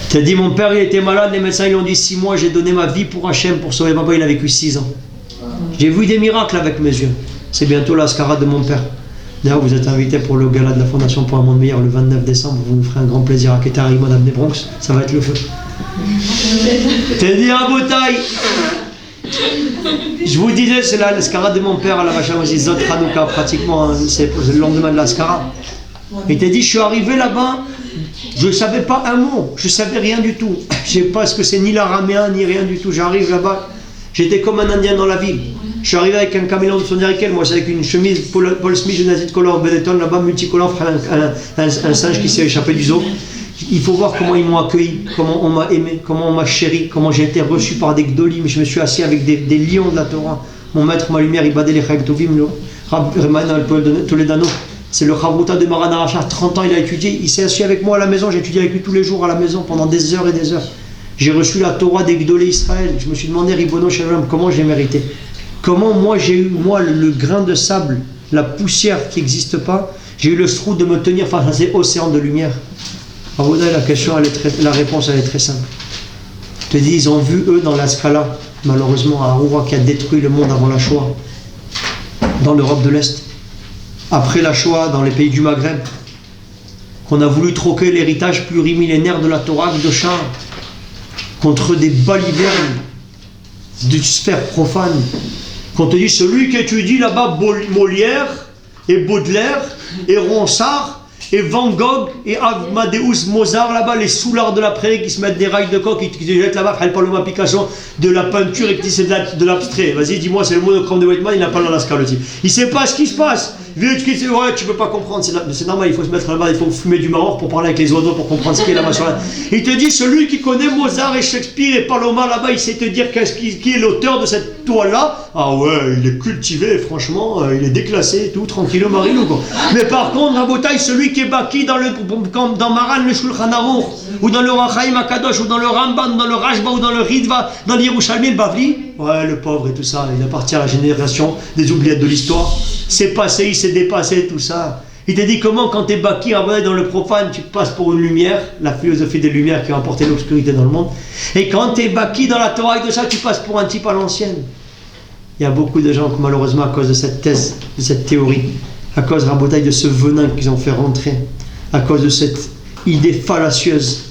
Tu as dit, mon père, il était malade. Les médecins, ils lui ont dit 6 mois. J'ai donné ma vie pour Hachem, pour sauver papa. Il a vécu 6 ans. J'ai vu des miracles avec mes yeux. C'est bientôt l'ascara de mon père. D'ailleurs, vous êtes invité pour le gala de la Fondation pour un monde meilleur le 29 décembre. Vous nous ferez un grand plaisir à Ketari, Madame des Bronx. Ça va être le feu. T'es dit à Botaï. Je vous disais, c'est l'ascara de mon père à la Vacha Zot Hanouka, pratiquement. C'est le lendemain de l'ascara. Il t'a dit, je suis arrivé là-bas. Je ne savais pas un mot. Je ne savais rien du tout. Je ne sais pas ce que c'est, ni l'araméen, ni rien du tout. J'arrive là-bas. J'étais comme un Indien dans la ville. Je suis arrivé avec un caméléon de son Arikel, moi c'est avec une chemise Paul Smith de Nazit Color Benetton, là-bas multicolore, un singe qui s'est échappé du zoo. Il faut voir comment ils m'ont accueilli, comment on m'a aimé, comment on m'a chéri, comment j'ai été reçu par des gdolim. Je me suis assis avec des lions de la Torah. Mon maître, ma lumière, il badait les Chayek Tovim, le Rab Reman Toledano. C'est le Chavruta de Maran Arachar, 30 ans il a étudié, il s'est assis avec moi à la maison, j'ai étudié avec lui tous les jours à la maison pendant des heures et des heures. J'ai reçu la Torah des Gdolé Israël. Je me suis demandé, Ribono Shalom, comment j'ai mérité? Comment moi j'ai eu, le grain de sable, la poussière qui n'existe pas, j'ai eu le srout de me tenir face à ces océans de lumière. Avoda, la réponse elle est très simple. Je te dis, ils ont vu eux dans la Scala, malheureusement à Aroura qui a détruit le monde avant la Shoah, dans l'Europe de l'Est. Après la Shoah, dans les pays du Maghreb, qu'on a voulu troquer l'héritage plurimillénaire de la Torah de Shah contre des balivernes du sphère profane. Qu'on te dit, celui qui étudie là-bas Molière et Baudelaire et Ronsard et Van Gogh et Amadeus Mozart là-bas, les soulards de la prairie qui se mettent des rails de coq, qui se jettent là-bas, elle parle de Picasso, de la peinture et qui dit c'est de l'abstrait. Vas-y, dis-moi, c'est le mot de Chrome de Whiteman, il n'a pas dans la scale le type. Il ne sait pas ce qui se passe. Ouais, tu peux pas comprendre, c'est normal, il faut se mettre là-bas, il faut fumer du Maroc pour parler avec les oiseaux, pour comprendre ce qu'il y a là-bas sur la... Il te dit, celui qui connaît Mozart et Shakespeare et Paloma là-bas, il sait te dire qui est l'auteur de cette toile-là. Ah ouais, il est cultivé, franchement, il est déclassé et tout, tranquille, Marilou, quoi. Mais par contre, Rabotaï, celui qui est baki dans Maran, le Shulchan Aruch, ou dans le Rachaim Akadosh, ou dans le Ramban, dans le Rashba, ou dans le Ritva, dans le Yerushalmi, le Bavli, ouais, le pauvre et tout ça, il appartient à la génération des oubliettes de l'histoire. C'est passé, il s'est dépassé, tout ça. Il t'a dit comment, quand t'es baki dans le profane, tu passes pour une lumière, la philosophie des lumières qui a apporté l'obscurité dans le monde. Et quand t'es baki dans la Torah et tout ça, tu passes pour un type à l'ancienne. Il y a beaucoup de gens qui, malheureusement, à cause de cette thèse, de cette théorie, à cause, Rabotaï, de ce venin qu'ils ont fait rentrer, à cause de cette idée fallacieuse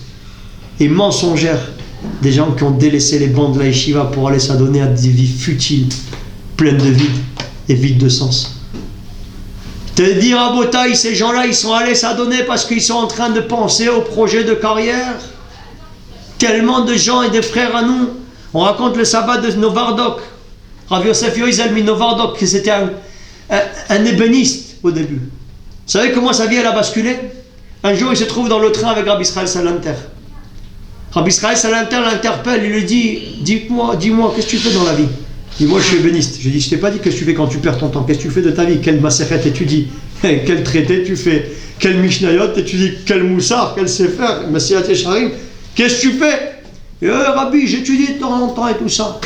et mensongère, des gens qui ont délaissé les bancs de la yeshiva pour aller s'adonner à des vies futiles, pleines de vide et vides de sens. Te dire à Rabotaï, ces gens-là, ils sont allés s'adonner parce qu'ils sont en train de penser au projet de carrière. Tellement de gens et de frères à nous. On raconte le sabbat de Novardok. Rav Yosef Yoizel Novardok, que c'était un ébéniste au début. Vous savez comment sa vie elle a basculé? Un jour, il se trouve dans le train avec Rabbi Israël Salanter. Rabbi Israël Salanter l'interpelle, il lui dit, dis-moi, qu'est-ce que tu fais dans la vie? Il dit, moi je suis ébéniste. Je lui dis, je t'ai pas dit qu'est-ce que tu fais quand tu perds ton temps, qu'est-ce que tu fais de ta vie, quel maseret étudies, quel traité tu fais, quel mishnayot étudies, quel moussard, quel sefer, Messiat Yesharim, qu'est-ce que tu fais? Et Rabbi, j'étudie de temps en temps et tout ça.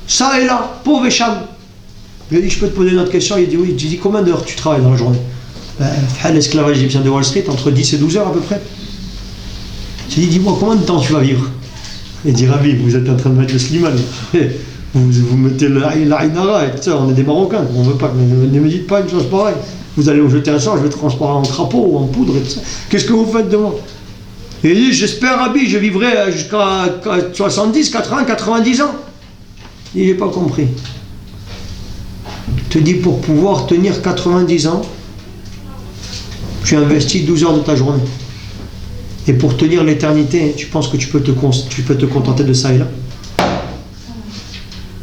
Ça et là, pauvre Echam. Je lui ai dit, je peux te poser une autre question? Il dit, oui. Je lui ai dit, combien d'heures tu travailles dans la journée? L'esclavage égyptien de Wall Street, entre 10 et 12 heures à peu près. J'ai dit, dis-moi, combien de temps tu vas vivre? Il dit, Rabbi, vous êtes en train de mettre le slimane. Vous mettez l'Aïnara et tout ça, on est des Marocains, on veut pas, ne me dites pas une chose pareille. Vous allez me jeter un sort, je vais transformer en crapaud ou en poudre et tout ça. Qu'est-ce que vous faites de moi? Et il dit, j'espère, Rabbi, je vivrai jusqu'à 70, 80, 90 ans. Il dit, j'ai pas compris. Je te dis, pour pouvoir tenir 90 ans, tu investis 12 heures de ta journée. Et pour tenir l'éternité, tu penses que tu peux te contenter de ça et là?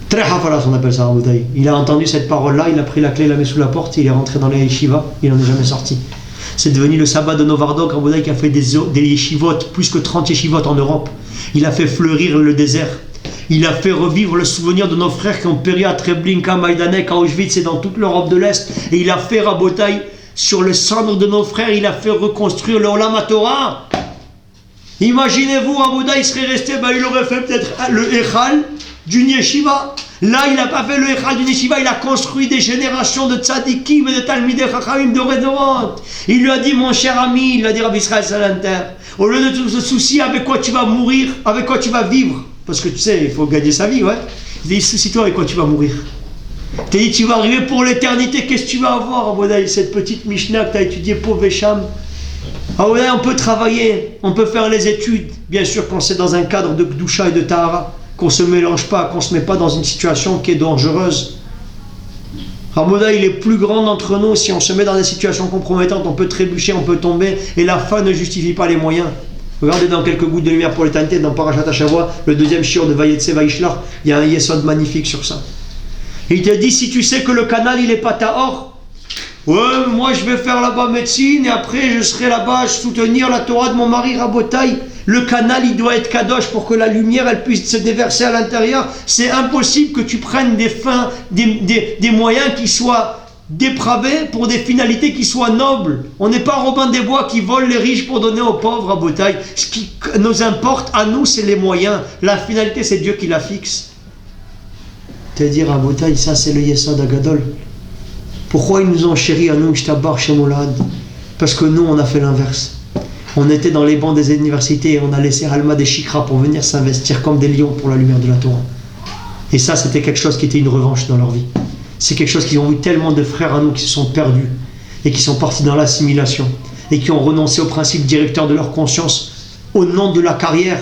Très hafalas, on appelle ça en Rabotaï. Il a entendu cette parole-là, il a pris la clé, il l'a mis sous la porte, il est rentré dans les yeshivas, il n'en est jamais sorti. C'est devenu le sabbat de Novardok, Rabotaï, qui a fait des yeshivot, plus que 30 yeshivot en Europe. Il a fait fleurir le désert. Il a fait revivre le souvenir de nos frères qui ont péri à Treblinka, Majdanek, à Auschwitz et dans toute l'Europe de l'Est. Et il a fait, Rabotaï, sur le cendre de nos frères, il a fait reconstruire le Olam HaTorah. Imaginez-vous, Rabotaï, il serait resté, il aurait fait peut-être le Echal d'une yeshiva. Là, il n'a pas fait le Echal d'une yeshiva, il a construit des générations de tzadikim et de talmidei chachamim de Redorot. Il lui a dit, mon cher ami, il a dit Rabbi Israël Salanter, au lieu de te soucier avec quoi tu vas mourir, avec quoi tu vas vivre, parce que tu sais, il faut gagner sa vie, ouais. Il dit, soucie-toi avec quoi tu vas mourir. Tu dit, tu vas arriver pour l'éternité, qu'est-ce que tu vas avoir, Rabotaï, cette petite Mishnah que tu as étudiée, pauvre Echam. Rabotaï, on peut travailler, on peut faire les études, bien sûr quand c'est dans un cadre de Kdusha et de Tahara, qu'on ne se mélange pas, qu'on ne se met pas dans une situation qui est dangereuse. Rabotaï, il est plus grand d'entre nous, si on se met dans des situations compromettantes, on peut trébucher, on peut tomber, et la fin ne justifie pas les moyens. Regardez dans quelques gouttes de lumière pour l'éternité, dans Parashat Hashavua, le deuxième shiur de Vayetse Vaishlach, il y a un yesod magnifique sur ça. Et il te dit, si tu sais que le canal il est pas tahor, ouais, moi je vais faire là-bas médecine et après je serai là-bas soutenir la Torah de mon mari. Rabotaï, le canal il doit être kadosh pour que la lumière elle puisse se déverser à l'intérieur. C'est impossible que tu prennes des moyens qui soient dépravés pour des finalités qui soient nobles. On n'est pas Robin des Bois qui vole les riches pour donner aux pauvres, Rabotaï. Ce qui nous importe à nous c'est les moyens. La finalité c'est Dieu qui la fixe. Te dire Rabotaï, ça c'est le Yesod Agadol. Pourquoi ils nous ont chéris à nous, Shtabar Shemolad? Parce que nous on a fait l'inverse. On était dans les bancs des universités et on a laissé Alma des Shikra pour venir s'investir comme des lions pour la lumière de la Torah. Et ça c'était quelque chose qui était une revanche dans leur vie. C'est quelque chose qu'ils ont eu tellement de frères à nous qui se sont perdus et qui sont partis dans l'assimilation et qui ont renoncé au principe directeur de leur conscience au nom de la carrière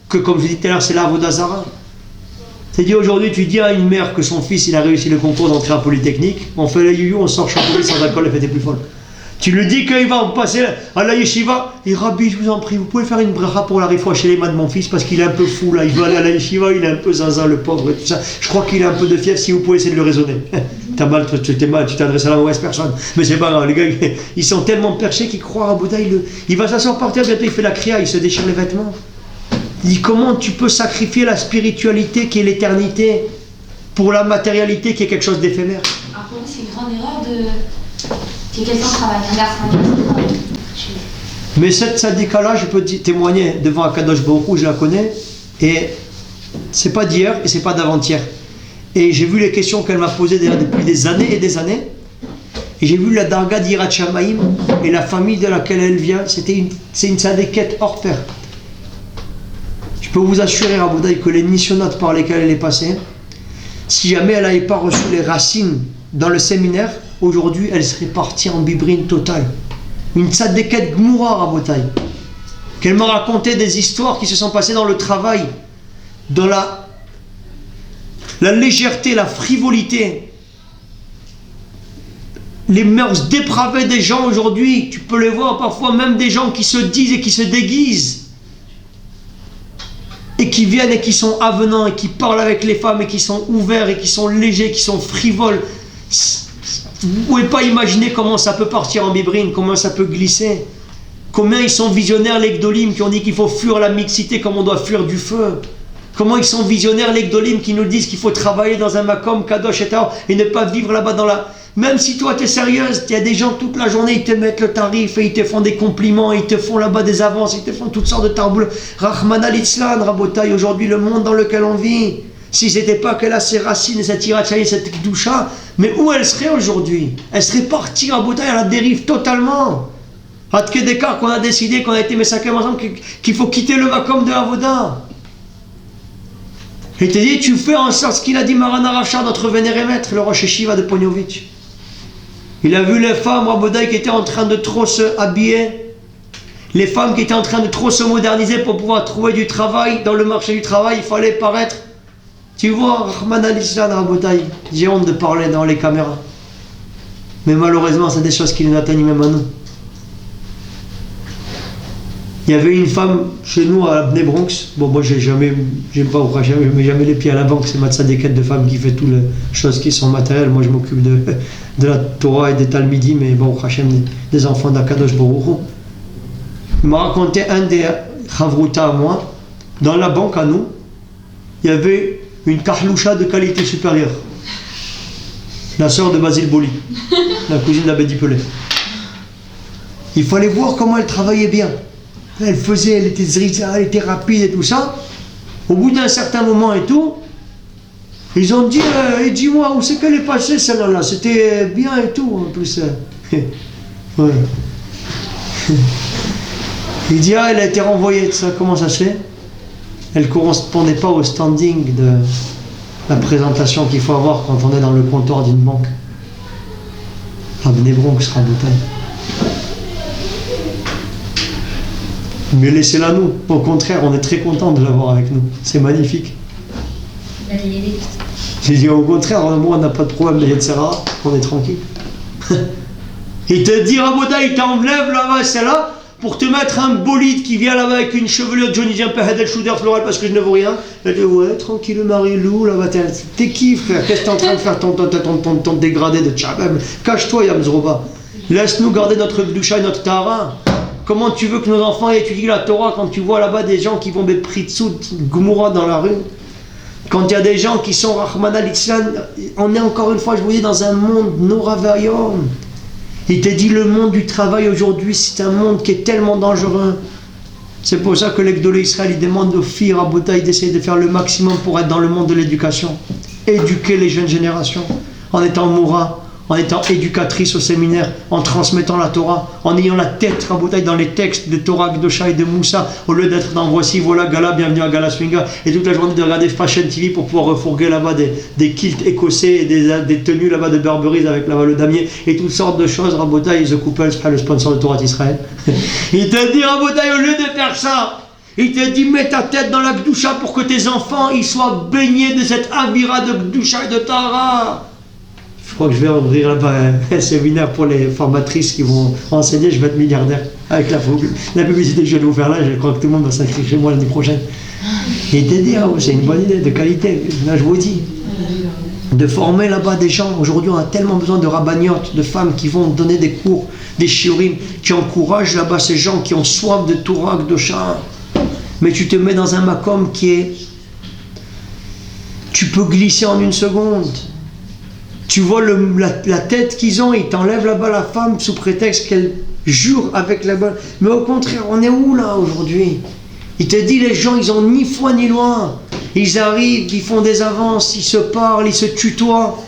que, comme je disais tout à l'heure, c'est la Avodah Zara. C'est-à-dire aujourd'hui tu dis à une mère que son fils il a réussi le concours d'entrée à Polytechnique, on fait la you, on sort champion sans alcool, la fête est plus folle. Tu lui dis qu'il va passer à la yeshiva, et Rabbi, je vous en prie, vous pouvez faire une bracha pour la réfoua chez les mains de mon fils parce qu'il est un peu fou là, il veut aller à la yeshiva, il est un peu zinzin le pauvre et tout ça. Je crois qu'il a un peu de fièvre, si vous pouvez essayer de le raisonner. t'as mal, t'es mal, tu t'adresses à la mauvaise personne. Mais c'est pas grave, les gars, ils sont tellement perchés qu'ils croient à Bouddha. Il va s'asseoir par terre, bientôt il fait la kriya, il se déchire les vêtements. Il dit comment tu peux sacrifier la spiritualité qui est l'éternité pour la matérialité qui est quelque chose d'éphémère. Alors pour vous, c'est une grande erreur que quelqu'un travaille, un garçon travaille. Mais cette tzadika-là, je peux témoigner devant Akadosh Baruch Hu, je la connais, et c'est pas d'hier et c'est pas d'avant-hier. Et j'ai vu les questions qu'elle m'a posées déjà depuis des années et des années, et j'ai vu la darga d'Yirat Shamayim, et la famille de laquelle elle vient, c'est une tzadikette hors pair. Je peux vous assurer, Raboudai, que les nisyonotes par lesquelles elle est passée, si jamais elle n'avait pas reçu les racines dans le séminaire, aujourd'hui elle serait partie en bibrine totale. Une tzaddiket gmoura, Rabotai, qu'elle m'a raconté des histoires qui se sont passées dans le travail, dans la légèreté, la frivolité, les mœurs dépravées des gens aujourd'hui. Tu peux les voir parfois, même des gens qui se disent et qui se déguisent et qui viennent et qui sont avenants et qui parlent avec les femmes et qui sont ouverts et qui sont légers, qui sont frivoles. Vous ne pouvez pas imaginer comment ça peut partir en bibrine, comment ça peut glisser. Combien ils sont visionnaires, les Gdolim, qui ont dit qu'il faut fuir la mixité comme on doit fuir du feu. Comment ils sont visionnaires, les Gdolim, qui nous disent qu'il faut travailler dans un makom, kadosh et ne pas vivre là-bas dans la... Même si toi tu es sérieuse, il y a des gens toute la journée, ils te mettent le tarif et ils te font des compliments, ils te font là-bas des avances, ils te font toutes sortes de tarboules. Rahman al-Islam, Rabotai, aujourd'hui le monde dans lequel on vit, si c'était pas qu'elle a ses racines et cette irachaï, cette kdoucha, mais où elle serait aujourd'hui? Elle serait partie à Rabotai à la dérive totalement. Hatke Dekar qu'on a décidé, qu'on a été messakem ensemble, qu'il faut quitter le makom de Avoda. Il te dit, tu fais en sorte ce qu'il a dit Maran Aracha, notre vénéré maître, le Rosh Yeshiva de Pognovitch. Il a vu les femmes, Rabotai, qui étaient en train de trop se habiller, les femmes qui étaient en train de trop se moderniser pour pouvoir trouver du travail. Dans le marché du travail, il fallait paraître. Tu vois, Rahman al-Islam, Rabotai, j'ai honte de parler dans les caméras. Mais malheureusement, c'est des choses qui nous atteignent même à nous. Il y avait une femme chez nous à Bnei Bronx. Bon, moi, je mets jamais les pieds à la banque. C'est ma tzaddiket de femme qui fait toutes les choses qui sont matérielles. Moi, je m'occupe de la Torah et des Talmidim, mais bon, des enfants d'Akadosh Baruch Hu. Il m'a raconté un des Chavruta à moi. Dans la banque à nous, il y avait une Kahloucha de qualité supérieure. La sœur de Basile Boli, la cousine d'Abedi Pelé. Il fallait voir comment elle travaillait bien. Elle était zriza, elle était rapide et tout ça. Au bout d'un certain moment et tout, ils ont dit, dis-moi, où c'est qu'elle est passée celle-là? C'était bien et tout, en plus. Ouais. Il dit, elle a été renvoyée de ça, comment ça se fait? Elle ne correspondait pas au standing de la présentation qu'il faut avoir quand on est dans le comptoir d'une banque. Bnei Bronx sera bouteille. Mais laissez-la nous. Au contraire, on est très content de l'avoir avec nous. C'est magnifique. J'ai dit au contraire, moi on n'a pas de problème de Yetzera, on est tranquille. Il te dit, Raboda, il t'enlève là-bas, celle-là, pour te mettre un bolide qui vient là-bas avec une chevelure de Johnny Jumper, Hedel Shuder floral parce que je ne vois rien. Elle dit, ouais, tranquille, Marie-Lou, là-bas, t'es qui, frère? Qu'est-ce que t'es en train de faire ton dégradé de tchabem? Cache-toi, Yamzroba. Laisse-nous garder notre Gdusha et notre Tara. Comment tu veux que nos enfants étudient la Torah quand tu vois là-bas des gens qui vont des Pritsut, Gmoura dans la rue? Quand il y a des gens qui sont Rahman al-Islam, on est encore une fois, je vous dis, dans un monde Noravayom. Il te dit le monde du travail aujourd'hui, c'est un monde qui est tellement dangereux. C'est pour ça que les Gdolé Israël, ils demandent aux filles à Rabotai d'essayer de faire le maximum pour être dans le monde de l'éducation. Éduquer les jeunes générations en étant moura, en étant éducatrice au séminaire, en transmettant la Torah, en ayant la tête Rabotai dans les textes de Torah, Gdosha et de Moussa, au lieu d'être dans voici, voilà, Gala, bienvenue à Gala Swinga, et toute la journée de regarder Fashion TV pour pouvoir refourguer là-bas des kilts écossais et des tenues là-bas de Burberry avec là-bas le damier et toutes sortes de choses. Rabotai, The Couple, le sponsor de Torah d'Israël. Il te dit, Rabotai, au lieu de faire ça, il te dit, mets ta tête dans la Gdusha pour que tes enfants ils soient baignés de cette avira de Gdusha et de Tara. Je crois que je vais ouvrir là-bas un séminaire pour les formatrices qui vont enseigner. Je vais être milliardaire avec la publicité que je vais vous faire là. Je crois que tout le monde va s'inscrire chez moi l'année prochaine. Et te dire, c'est une bonne idée de qualité. Là, je vous dis. de former là-bas des gens. Aujourd'hui, on a tellement besoin de rabbiniotes, de femmes qui vont donner des cours, des shiurim, qui encouragent là-bas ces gens qui ont soif de Torah, de Shah. Mais tu te mets dans un makom qui est... Tu peux glisser en une seconde. Tu vois la tête qu'ils ont, ils t'enlèvent là-bas la femme sous prétexte qu'elle jure avec la bonne. Mais au contraire, on est où là aujourd'hui? Il te dit, les gens, ils ont ni foi ni loi. Ils arrivent, ils font des avances, ils se parlent, ils se tutoient.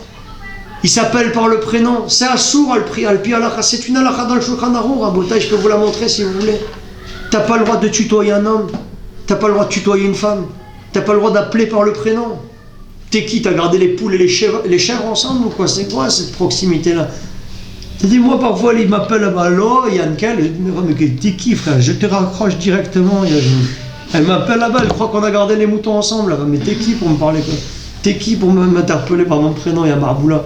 Ils s'appellent par le prénom. C'est assour al-pi halakha. C'est une halakha dans le Shulchan Aruch, Rabotai, je peux vous la montrer si vous voulez. T'as pas le droit de tutoyer un homme. T'as pas le droit de tutoyer une femme. T'as pas le droit d'appeler par le prénom. T'es qui? T'as gardé les poules et les chèvres ensemble ou quoi? C'est quoi cette proximité-là? T'as dit, moi parfois il m'appelle là-bas, allô Yankel, je dis, mais t'es qui frère? Je te raccroche directement. Elle m'appelle là-bas, elle croit qu'on a gardé les moutons ensemble là-bas. Mais t'es qui pour me parler quoi? T'es qui pour m'interpeller par mon prénom? Il y a Marboula.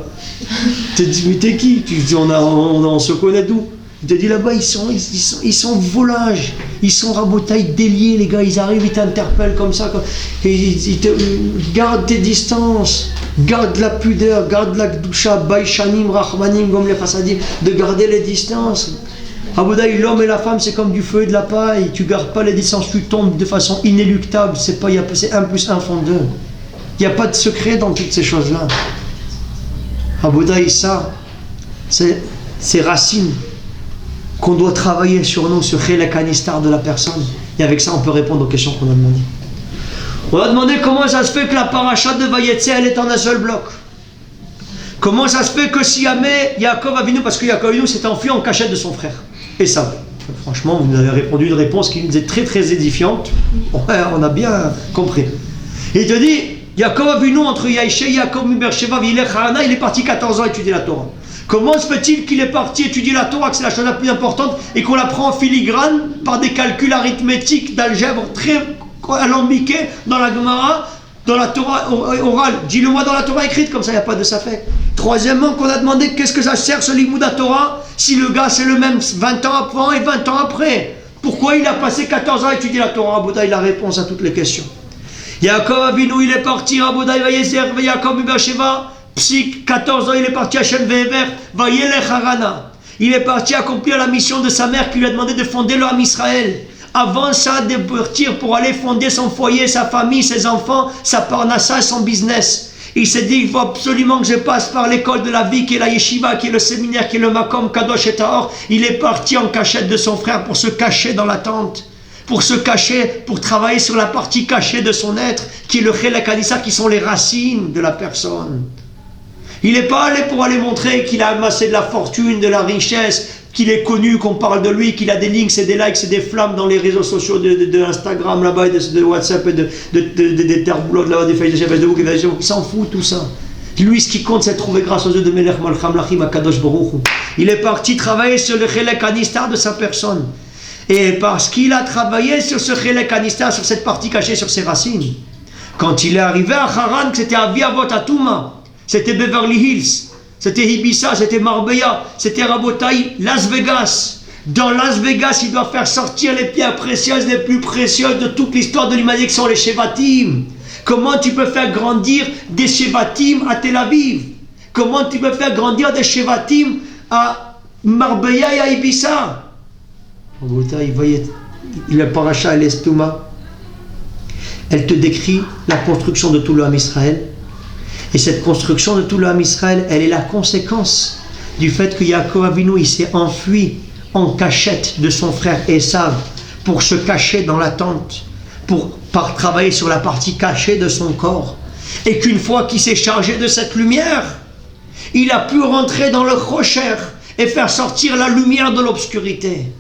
T'es dit, mais t'es qui? Tu dis, on se connaît d'où? Il te dit là-bas, ils sont volages, ils sont rabotailles déliés, les gars, ils arrivent, ils t'interpellent comme ça. Garde tes distances, garde la pudeur, garde la gdusha, baïchanim, rachmanim, gom les chassadim, de garder les distances. Rabotailles, l'homme et la femme, c'est comme du feu et de la paille, tu gardes pas les distances, tu tombes de façon inéluctable, c'est 1 plus 1 font 2. Il n'y a pas de secret dans toutes ces choses-là. Rabotailles, ça, c'est racines qu'on doit travailler sur nous, sur Chelek Hanistar de la personne. Et avec ça, on peut répondre aux questions qu'on a demandées. On a demandé comment ça se fait que la paracha de Vayetze, elle est en un seul bloc. Comment ça se fait que si jamais Yaakov Avinu, parce que Yaakov Avinu s'est enfui en cachette de son frère. Et ça, franchement, vous nous avez répondu une réponse qui nous est très très édifiante. Ouais, on a bien compris. Il te dit, Yaakov Avinu, entre Yaïché, Yaakov Mibersheva, Vilech Harana, il est parti 14 ans étudier la Torah. Comment se fait-il qu'il est parti étudier la Torah, que c'est la chose la plus importante, et qu'on la prend en filigrane par des calculs arithmétiques d'algèbre très alambiqués dans la Gemara, dans la Torah orale? Dis-le-moi dans la Torah écrite, comme ça il n'y a pas de safek. Troisièmement, qu'on a demandé qu'est-ce que ça sert ce Limoud à Torah si le gars c'est le même 20 ans avant et 20 ans après. Pourquoi il a passé 14 ans à étudier la Torah? Rabotai, la réponse à toutes les questions. Yaakov Avinu, il est parti, Rabotai, Vayezer, Yaakov Mibersheva. Psych, 14 ans, il est parti à Shem Ve'ever, Vayelech Harana. Il est parti accomplir la mission de sa mère qui lui a demandé de fonder le Ham Israël. Avant ça, de partir pour aller fonder son foyer, sa famille, ses enfants, sa parnassa, son business. Il s'est dit, il faut absolument que je passe par l'école de la vie, qui est la yeshiva, qui est le séminaire, qui est le makom, Kadosh et Tahor. Il est parti en cachette de son frère pour se cacher dans la tente. Pour se cacher, pour travailler sur la partie cachée de son être, qui est le Chelek Hanistar, qui sont les racines de la personne. Il n'est pas allé pour aller montrer qu'il a amassé de la fortune, de la richesse, qu'il est connu, qu'on parle de lui, qu'il a des links et des likes et des flammes dans les réseaux sociaux de Instagram là-bas, et de WhatsApp et des terboulottes là-bas, des Facebook, il s'en fout tout ça. Lui, ce qui compte, c'est de trouver grâce aux yeux de Melech Malcham Lachim Akadosh Baruch Hu. Il est parti travailler sur le Chelek Hanistar de sa personne. Et parce qu'il a travaillé sur ce Chelek Hanistar, sur cette partie cachée, sur ses racines, quand il est arrivé à Haran, que c'était à Viavot Atuma, c'était Beverly Hills, c'était Ibiza, c'était Marbella, c'était Rabotai, Las Vegas. Dans Las Vegas, il doit faire sortir les pierres précieuses, les plus précieuses de toute l'histoire de l'humanité, qui sont les Shevatim. Comment tu peux faire grandir des Shevatim à Tel Aviv? Comment tu peux faire grandir des Shevatim à Marbella et à Ibiza? Rabotai, voyez, la paracha El Estouma, elle te décrit la construction de tout le Ham Israël. Et cette construction de tout le Ham Israël, elle est la conséquence du fait que Yaakov Avinu, il s'est enfui en cachette de son frère Esav pour se cacher dans la tente, pour travailler sur la partie cachée de son corps. Et qu'une fois qu'il s'est chargé de cette lumière, il a pu rentrer dans le Chocher et faire sortir la lumière de l'obscurité.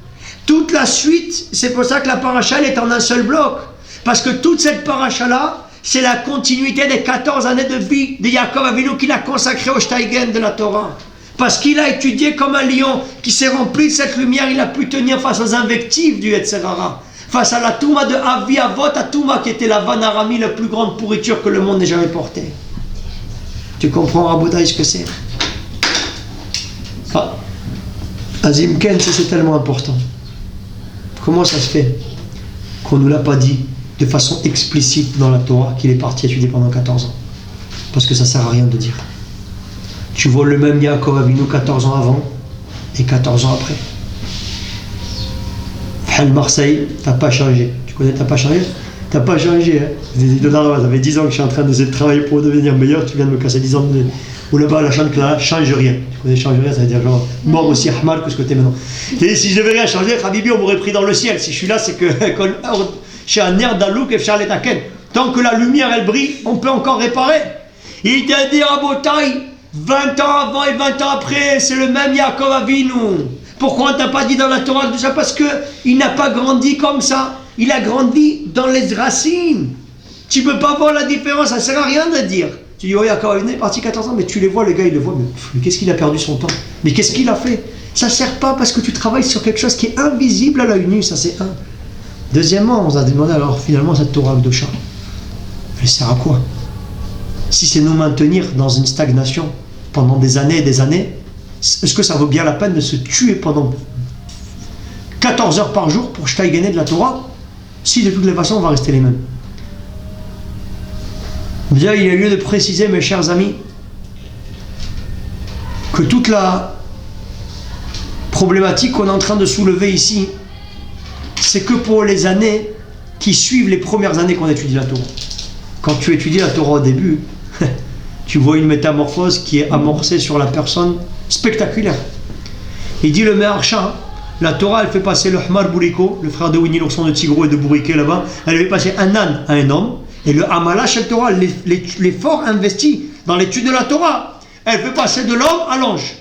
Toute la suite, c'est pour ça que la paracha elle est en un seul bloc. Parce que toute cette paracha-là, c'est la continuité des 14 années de vie de Yaakov Avinu qu'il a consacré au Steigen de la Torah. Parce qu'il a étudié comme un lion qui s'est rempli de cette lumière, il a pu tenir face aux invectives du Yetzer Hara. Face à la Touma de Avi Avot, à Touma qui était la Vanarami, la plus grande pourriture que le monde n'ait jamais portée. Tu comprends, Rabotai, ce que c'est? Ah, Azim Ken, c'est tellement important. Comment ça se fait qu'on ne nous l'a pas dit de façon explicite dans la Torah qu'il est parti étudier pendant 14 ans? Parce que ça ne sert à rien de dire. Tu vois le même Yaakov Avinu 14 ans avant et 14 ans après. Marseille, t'as pas changé. Tu connais, t'as pas changé? T'as pas changé. Hein? Ça fait 10 ans que je suis en train de travailler pour devenir meilleur. Tu viens de me casser 10 ans. Ou là-bas, la chante là, change rien. Tu connais, change rien, ça veut dire genre mort aussi Ahmad que ce que t'es maintenant. Et si je devais rien changer, Habibi, on m'aurait pris dans le ciel. Si je suis là, c'est que chez un air d'alouk et Charles Taken. Tant que la lumière elle brille, on peut encore réparer. Il t'a dit à Botaï, 20 ans avant et 20 ans après, c'est le même Yaakov Avinu. Pourquoi on t'a pas dit dans la Torah tout ça? Parce qu'il n'a pas grandi comme ça. Il a grandi dans les racines. Tu peux pas voir la différence, ça sert à rien de dire. Tu dis, oh Yaakov Avinu est parti 14 ans, mais tu les vois, le gars il le voit, mais qu'est-ce qu'il a perdu son temps? Mais qu'est-ce qu'il a fait? Ça sert pas parce que tu travailles sur quelque chose qui est invisible à l'œil nu, ça c'est un. Deuxièmement, on s'est demandé alors finalement cette Torah de chat, elle sert à quoi? Si c'est nous maintenir dans une stagnation pendant des années et des années, est-ce que ça vaut bien la peine de se tuer pendant 14 heures par jour pour gagner de la Torah? Si de toutes les façons on va rester les mêmes. Bien, il y a lieu de préciser, mes chers amis, que toute la problématique qu'on est en train de soulever ici, c'est que pour les années qui suivent les premières années qu'on étudie la Torah. Quand tu étudies la Torah au début, tu vois une métamorphose qui est amorcée sur la personne spectaculaire. Il dit le Meharsha, la Torah elle fait passer le Hmar Bouriko, le frère de Winnie l'ourson de Tigro et de Bouriké là-bas, elle fait passer un âne à un homme, et le Hamala chez Torah, l'effort investi dans l'étude de la Torah, elle fait passer de l'homme à l'ange.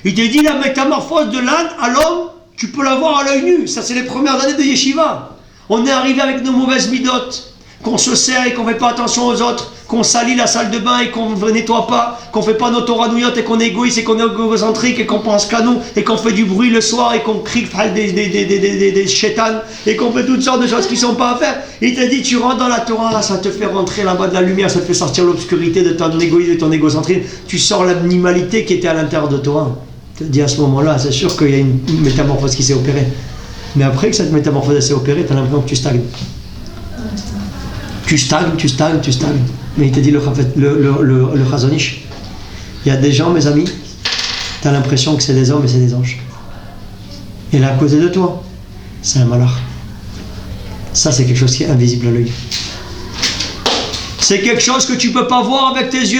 Il te dit la métamorphose de l'âne à l'homme, tu peux la voir à l'œil nu, ça c'est les premières années de Yeshiva. On est arrivé avec nos mauvaises midotes, qu'on se sert et qu'on ne fait pas attention aux autres, qu'on salit la salle de bain et qu'on ne nettoie pas, qu'on ne fait pas nos Torah-nouillottes et qu'on est égoïste et qu'on est égocentrique et qu'on pense qu'à nous et qu'on fait du bruit le soir et qu'on crie des chétanes et qu'on fait toutes sortes de choses qui ne sont pas à faire. Il te dit, tu rentres dans la Torah, ça te fait rentrer là-bas de la lumière, ça te fait sortir l'obscurité de ton égoïsme et de ton égocentrisme, tu sors l'animalité qui était à l'intérieur de toi. Il te dit à ce moment-là, c'est sûr qu'il y a une métamorphose qui s'est opérée. Mais après que cette métamorphose s'est opérée, tu as l'impression que tu stagnes. Tu stagnes. Mais il te dit le Chazonish, il y a des gens, mes amis, tu as l'impression que c'est des hommes et c'est des anges. Et là, à côté de toi, c'est un malach. Ça, c'est quelque chose qui est invisible à l'œil. C'est quelque chose que tu ne peux pas voir avec tes yeux.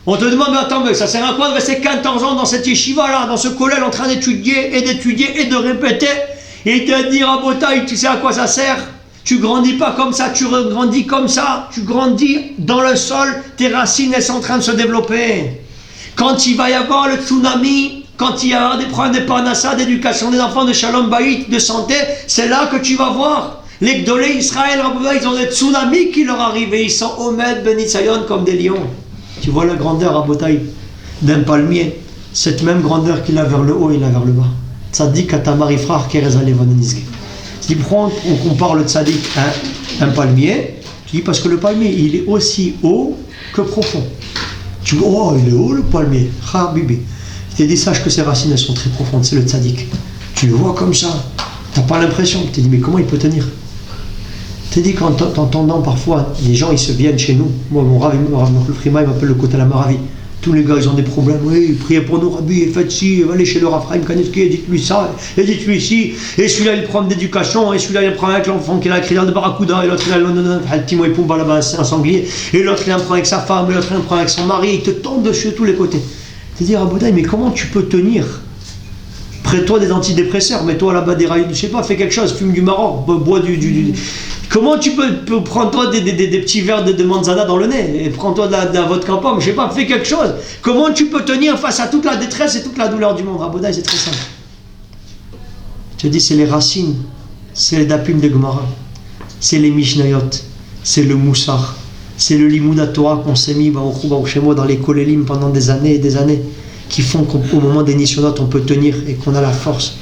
On te demande, mais attends, mais ça sert à quoi de rester 14 ans dans cette yeshiva-là, dans ce collège, en train d'étudier et de répéter, et te dire à Botaï, tu sais à quoi ça sert? Tu grandis pas comme ça, tu grandis comme ça, tu grandis dans le sol, tes racines elles sont en train de se développer. Quand il va y avoir le tsunami, quand il y aura des problèmes de parnassa, d'éducation des enfants, de shalom bayit, de santé, c'est là que tu vas voir. Les Gdolé Israël, ils ont des tsunamis qui leur arrivent et ils sont Omed Ben Isayon comme des lions. Tu vois la grandeur à Botaï d'un palmier, cette même grandeur qu'il a vers le haut, il a vers le bas. Tzadik Katamar Ifrar Kerezale Vonenizge. Si on compare le tzaddik à un palmier, tu dis parce que le palmier il est aussi haut que profond. Tu dis, oh il est haut le palmier, ha bibi. Je t'ai dit, sache que ses racines elles sont très profondes, c'est le tzaddik. Tu le vois comme ça, tu n'as pas l'impression. Tu t'es dit, mais comment il peut tenir? Je t'ai dit, quand t'entendant parfois, les gens ils se viennent chez nous. Moi, mon Rav, le Frima, il m'appelle le Kotel Amaravi. Tous les gars, ils ont des problèmes. Oui, priez pour nous, Rabbi, et faites ci, allez chez le Rav Chaim Kanievski, et dites-lui ça, et dites-lui ci. Et celui-là, il prend d'éducation, et celui-là, il prend avec l'enfant qui a écrit dans de Barracuda, et l'autre, il a le Timo et Pumba là-bas, un sanglier. Et l'autre, il en prend avec sa femme, et l'autre, il en prend avec son mari, il te tombe dessus de tous les côtés. Tu te dis, Raboudaï, mais comment tu peux tenir? Prête-toi des antidépresseurs, mets-toi là-bas des rayons, je sais pas, fais quelque chose, fume du marron, bois du. Comment tu peux prendre toi des petits verres de manzana dans le nez et prends-toi de la vodka en pomme, je sais pas, fais quelque chose. Comment tu peux tenir face à toute la détresse et toute la douleur du monde? Raboudaï, c'est très simple. Je te dis, c'est les racines, c'est les dapim de Gemara, c'est les mishnayot, c'est le moussar, c'est le limud Torah qu'on s'est mis chez moi dans les kolélim pendant des années et des années, qui font qu'au moment des nishonot on peut tenir et qu'on a la force.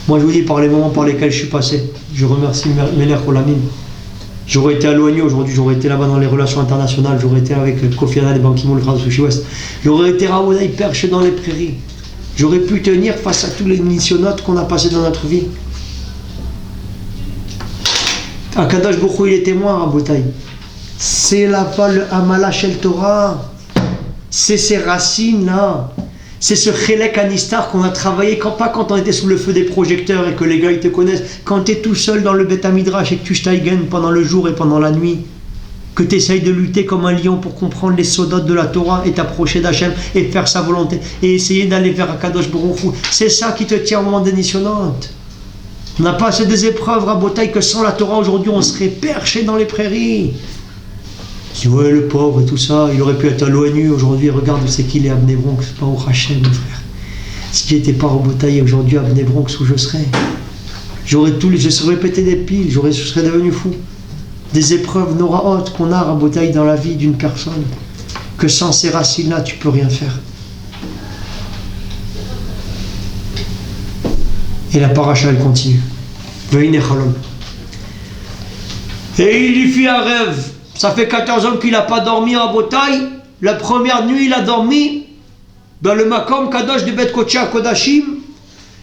Moi je vous dis, par les moments par lesquels je suis passé, je remercie Meler Olamim. J'aurais été à l'ONU aujourd'hui, j'aurais été là-bas dans les relations internationales, j'aurais été avec Kofi Annan et Ban Ki-moon, le frère de Sushi West, j'aurais été Raoulaï perché dans les prairies, j'aurais pu tenir face à tous les missionnautes qu'on a passés dans notre vie. Akadosh Baruch Hu, il est témoin à Botaï. C'est là-bas le Hamala Shel Torah. C'est ces racines-là. C'est ce Chelek Anistar qu'on a travaillé, pas quand on était sous le feu des projecteurs et que les gars ils te connaissent, quand tu es tout seul dans le Beth Midrash et que tu steigen pendant le jour et pendant la nuit, que tu essayes de lutter comme un lion pour comprendre les sodotes de la Torah et t'approcher d'Hachem et faire sa volonté et essayer d'aller vers Akadosh Baruch Hu. C'est ça qui te tient au moment dénissionnante. On n'a pas assez des épreuves, Rabotaï, que sans la Torah aujourd'hui on serait perché dans les prairies. Tu vois, le pauvre et tout ça, il aurait pu être à l'ONU aujourd'hui, regarde où c'est qu'il est à Bnei-Bronx, pas au Hachem, mon frère. Si j'étais pas Rabotaï aujourd'hui à Bnei-Bronx, où je serais, je serais pété des piles, je serais devenu fou. Des épreuves hautes qu'on a, Rabotaï, dans la vie d'une personne, que sans ces racines-là, tu peux rien faire. Et la paracha, elle continue. Et il lui fit un rêve. Ça fait 14 ans qu'il n'a pas dormi en Rabotaï. La première nuit, il a dormi dans le Makom Kadosh de Bet Kocha Kodashim.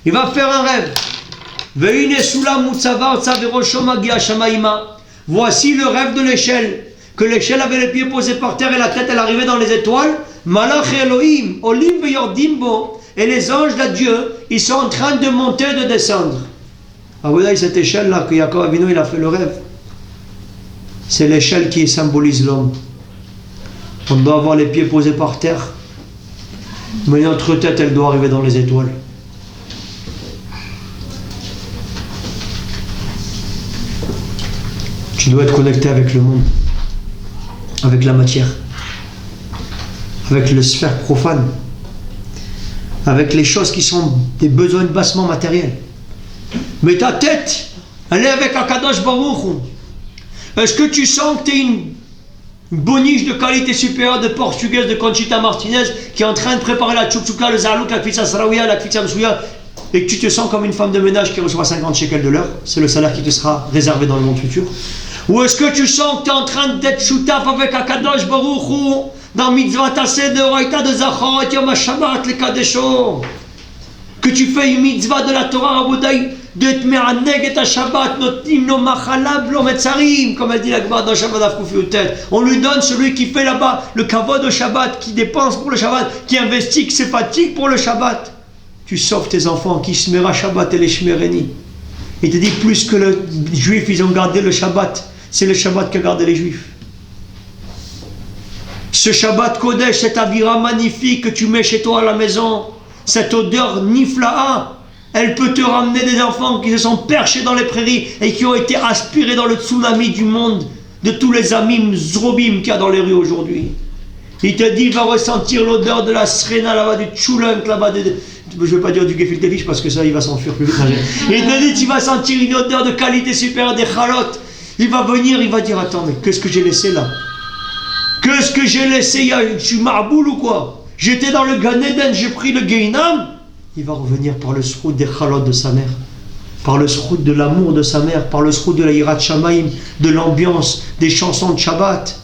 Il va faire un rêve. Voici le rêve de l'échelle. Que l'échelle avait les pieds posés par terre et la tête, elle arrivait dans les étoiles. Malach Elohim, Olim Veyordimbo. Et les anges de Dieu, ils sont en train de monter et de descendre. Ah voilà, cette échelle-là que Yaakov Avinu, il a fait le rêve. C'est l'échelle qui symbolise l'homme. On doit avoir les pieds posés par terre. Mais notre tête, elle doit arriver dans les étoiles. Tu dois être connecté avec le monde. Avec la matière. Avec le sphère profane. Avec les choses qui sont des besoins bassement matériels. Mais ta tête, elle est avec Akadosh Baruch Hu. Est-ce que tu sens que tu es une boniche de qualité supérieure de portugaise de Conchita Martinez qui est en train de préparer la tchoukchouka, le zalouk, la kfitsa saraouia, la kfitsa msouya, et que tu te sens comme une femme de ménage qui reçoit 50 shekels de l'heure? C'est le salaire qui te sera réservé dans le monde futur. Ou est-ce que tu sens que tu es en train d'être choutaf avec Akadosh Baruch Hu dans mitzvah tassé de Raïta de Zachor et Yom HaShabbat le Kadesho, que tu fais une mitzvah de la Torah Rabodaï de Tme'aneg et Shabbat notim no machalab lo metzarim, comme elle dit la Gemara dans Shabbat Afkoufiutet. On lui donne celui qui fait là-bas le kavod au Shabbat, qui dépense pour le Shabbat, qui investit, qui se fatigue pour le Shabbat. Tu sauves tes enfants qui shmera Shabbat et les shmereni. Il te dit plus que les Juifs ils ont gardé le Shabbat, c'est le Shabbat qu'a gardé les Juifs. Ce Shabbat Kodesh, cette avira magnifique que tu mets chez toi à la maison, cette odeur nifla'a, elle peut te ramener des enfants qui se sont perchés dans les prairies et qui ont été aspirés dans le tsunami du monde, de tous les amim, zrobim qu'il y a dans les rues aujourd'hui. Il te dit, il va ressentir l'odeur de la srena là-bas, du tchoulunk là-bas, je ne veux pas dire du gefilte fish parce que ça, il va s'enfuir plus vite. Il te dit, tu vas sentir une odeur de qualité supérieure des chalotes. Il va venir, il va dire, attends, mais qu'est-ce que j'ai laissé là? Qu'est-ce que j'ai laissé? Je suis marboule ou quoi? J'étais dans le Gan Eden, j'ai pris le Geinam. Il va revenir par le sroud des chalotes de sa mère, par le sroud de l'amour de sa mère, par le sroud de la Yirat Shamaim, de l'ambiance, des chansons de Shabbat.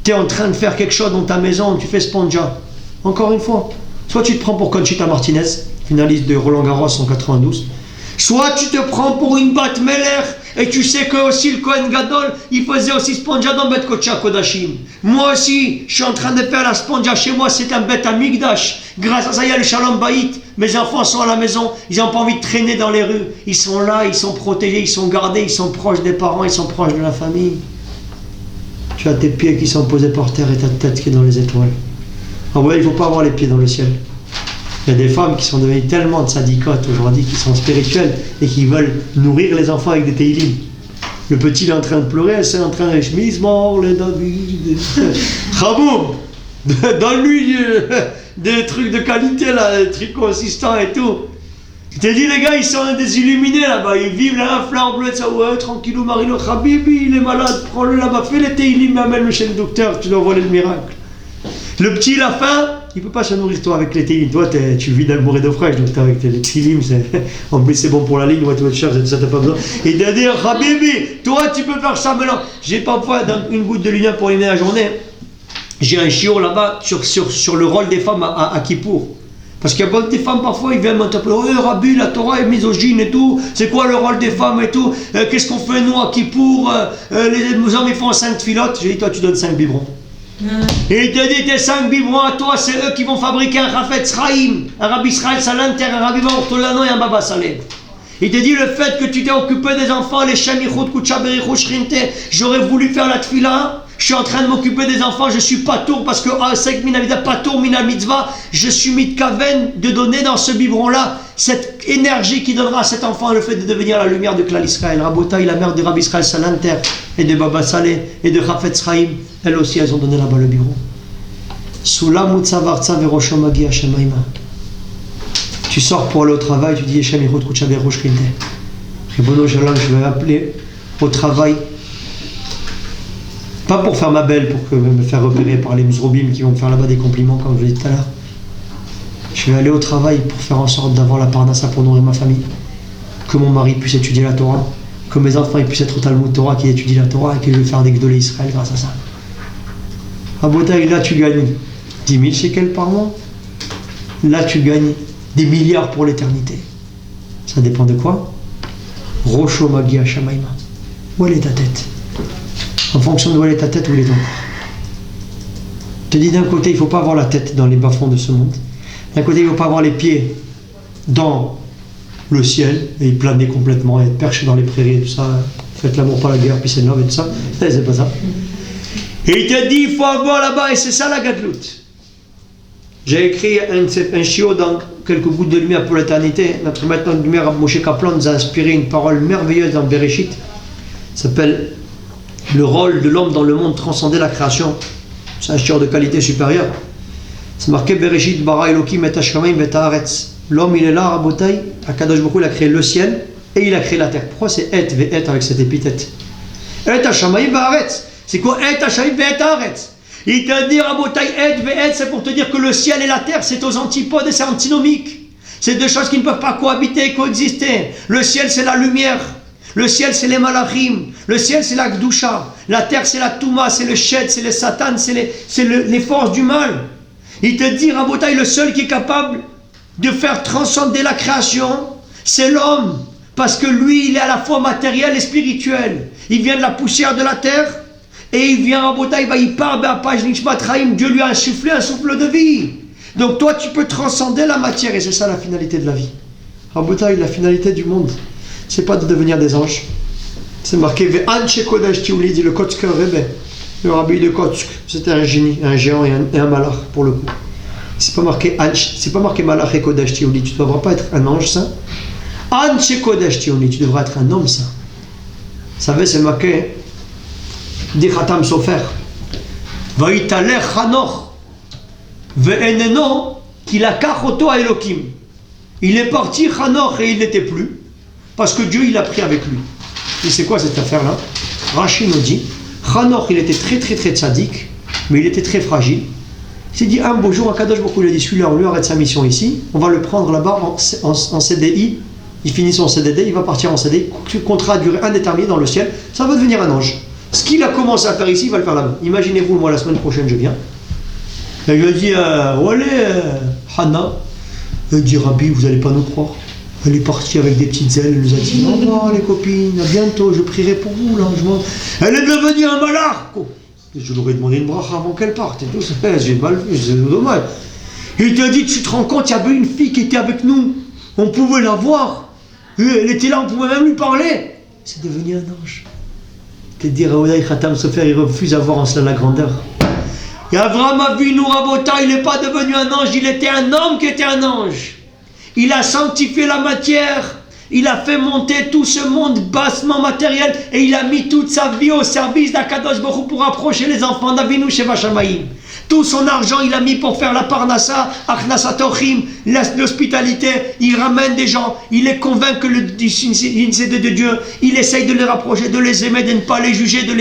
Tu es en train de faire quelque chose dans ta maison, tu fais sponja. Encore une fois, soit tu te prends pour Conchita Martinez, finaliste de Roland Garros en 92, soit tu te prends pour une Bat Meler, et tu sais que aussi le Kohen Gadol, il faisait aussi sponja dans Bet Kocha Kodashim. Moi aussi, je suis en train de faire la sponja chez moi, c'est un Bet Amigdash. Grâce à ça, il y a le Shalom Baït. Mes enfants sont à la maison, ils n'ont pas envie de traîner dans les rues. Ils sont là, ils sont protégés, ils sont gardés, ils sont proches des parents, ils sont proches de la famille. Tu as tes pieds qui sont posés par terre et ta tête qui est dans les étoiles. Ah ouais, il ne faut pas avoir les pieds dans le ciel. Il y a des femmes qui sont devenues tellement de sadicotes aujourd'hui, qui sont spirituelles et qui veulent nourrir les enfants avec des teilim. Le petit il est en train de pleurer, c'est en train de chemise mort, le David. Chaboum, donne-lui des trucs de qualité là, des trucs consistants et tout. Je t'ai dit, les gars, ils sont des illuminés là-bas, ils vivent là, fleur bleue, ça, ouais, tranquillou, Marino, Habibi, il est malade, prends-le là-bas, fais les teilim, amène-le chez le docteur, tu dois voir le miracle. Le petit, il a faim, il ne peut pas se nourrir toi avec les teilim. Toi, tu vis dans le bourré d'eau fraîche, donc avec les teilim, en plus c'est bon pour la ligne, ouais, tu vas te chercher, ça t'as pas besoin. Et de dire, Habibi, toi tu peux faire ça maintenant. J'ai parfois dans une goutte de lumière pour éliminer la journée, j'ai un chiot là-bas sur le rôle des femmes à Kippour. Parce qu'il y a beaucoup de femmes parfois, ils viennent m'interpeller, oh Rabbi, la Torah est misogyne et tout, c'est quoi le rôle des femmes et tout, qu'est-ce qu'on fait nous à Kippour, les hommes ils font 5 filotes, j'ai dit toi tu donnes 5 biberons. Et il te dit, tes 5 biberons à toi, c'est eux qui vont fabriquer un Chafetz Chaim, un Rabbi Israël Salanter, un Rabbi Ortolano et un Baba Saleh. Il te dit, le fait que tu t'es occupé des enfants, les Shem Yichud Kutsha Berichou Shrinte, j'aurais voulu faire la tfila, je suis en train de m'occuper des enfants, je suis patour parce que Asek Minavida Patour Mina Mitzvah, je suis mitkaven de donner dans ce biberon-là cette énergie qui donnera à cet enfant le fait de devenir la lumière de Klal Israël. Rabotaï, la mère de Rabbi Israël Salanter et de Baba Saleh et de Chafetz Chaim, elles aussi, elles ont donné là-bas le biberon. Sulam Utsavartsa Verosho Magi Hashemaima. Tu sors pour aller au travail, tu dis Yeshem Yichud Kutsha Berichou Shrinte. Ribono Shalom, je vais appeler au travail. Pas pour faire ma belle, pour me faire repérer par les Mzrobim qui vont me faire là-bas des compliments, comme je l'ai dit tout à l'heure. Je vais aller au travail pour faire en sorte d'avoir la parnassa pour nourrir ma famille. Que mon mari puisse étudier la Torah. Que mes enfants puissent être au Talmud Torah, qui étudient la Torah et qui veulent faire des Gdolé Israël grâce à ça. À Botaï, là tu gagnes 10 000 shekels par mois. Là tu gagnes des milliards pour l'éternité. Ça dépend de quoi? Rosho Magi Hashemaima. Où elle est ta tête? En fonction de où est ta tête, où est ton corps. Je te dis d'un côté, il ne faut pas avoir la tête dans les bas-fonds de ce monde. D'un côté, il ne faut pas avoir les pieds dans le ciel et y planer complètement et être perché dans les prairies et tout ça. Faites l'amour, pas la guerre, puis c'est love et tout ça. C'est pas ça. Et il te dit, il faut avoir là-bas, et c'est ça la gadlout. J'ai écrit un chiot dans quelques gouttes de lumière pour l'éternité. Notre maître de lumière, Moshe Kaplan, nous a inspiré une parole merveilleuse dans Bereshit. Ça s'appelle le rôle de l'homme dans le monde, transcender la création. C'est un chiot de qualité supérieure. C'est marqué Bereshit bara Elokim et Hashemaim et Haaretz. L'homme il est là, Rabotai. Akadosh Baruch Hu, il a créé le ciel et il a créé la terre. Pourquoi c'est Et Ve'et avec cette épithète? Et Hashemaim et Haaretz. C'est quoi Et Hashemaim et Haaretz? Il te dit Rabotai Et Ve'et, c'est pour te dire que le ciel et la terre c'est aux antipodes et c'est antinomique. C'est deux choses qui ne peuvent pas cohabiter et coexister. Le ciel c'est la lumière. Le ciel c'est les malachim, le ciel c'est la gdusha, la terre c'est la touma, c'est le shed, c'est le satan, c'est les forces du mal. Il te dit, Rabotai, le seul qui est capable de faire transcender la création, c'est l'homme. Parce que lui, il est à la fois matériel et spirituel. Il vient de la poussière de la terre, et il vient, Rabotai, il part, Dieu lui a insufflé un souffle de vie. Donc toi, tu peux transcender la matière, et c'est ça la finalité de la vie. Rabotai, la finalité du monde, c'est pas de devenir des anges. C'est marqué Ve'an Shekodesh Tiuli, dit le Kotzker Rebbe, le rabbi de Kotsk. C'était un génie, un géant et un malach pour le coup. C'est pas marqué malach et Kodesh Tiuli. Tu ne devras pas être un ange saint. An Shekodesh Tiuli, tu devras être un homme saint. Vous savez, c'est marqué dit Khatam Sofer Vaïtaler Chanoch Ve'eneno Kilakach Oto Elokim. Il est parti Chanoch et il n'était plus. Parce que Dieu, il a pris avec lui. Et c'est quoi cette affaire-là? Rashi nous dit, Chanoch, il était très très très tzaddik, mais il était très fragile. Il s'est dit, un beau jour, Akadosh Baruch Hu, il a dit, celui-là, on lui arrête sa mission ici, on va le prendre là-bas en CDI, il finit son CDD, il va partir en CDI, contrat à durée indéterminée dans le ciel, ça va devenir un ange. Ce qu'il a commencé à faire ici, il va le faire là-bas. Imaginez-vous, moi, la semaine prochaine, je viens. Et il lui a dit, Hannah, il dit, Rabbi, vous n'allez pas nous croire. Elle est partie avec des petites ailes, elle nous a dit au revoir les copines, à bientôt, je prierai pour vous là. Elle est devenue un malach. Je leur ai demandé une bracha avant qu'elle parte et tout ça. J'ai mal vu, c'est dommage. Il te dit, tu te rends compte, il y avait une fille qui était avec nous, on pouvait la voir, elle était là, on pouvait même lui parler. C'est devenu un ange. te dire Raoudai Khatam Sofer, il refuse à voir en cela la grandeur. Et Avraham Avinu Rabota, il n'est pas devenu un ange, il était un homme qui était un ange. Il a sanctifié la matière, il a fait monter tout ce monde bassement matériel et il a mis toute sa vie au service d'Akadosh Baruch Hu pour approcher les enfants d'Avinu Sheva Shamayim. Tout son argent il a mis pour faire la parnassa, Achnasat Ochim, l'hospitalité, il ramène des gens, il les convainc que l'incédé de Dieu, il essaye de les rapprocher, de les aimer, de ne pas les juger, de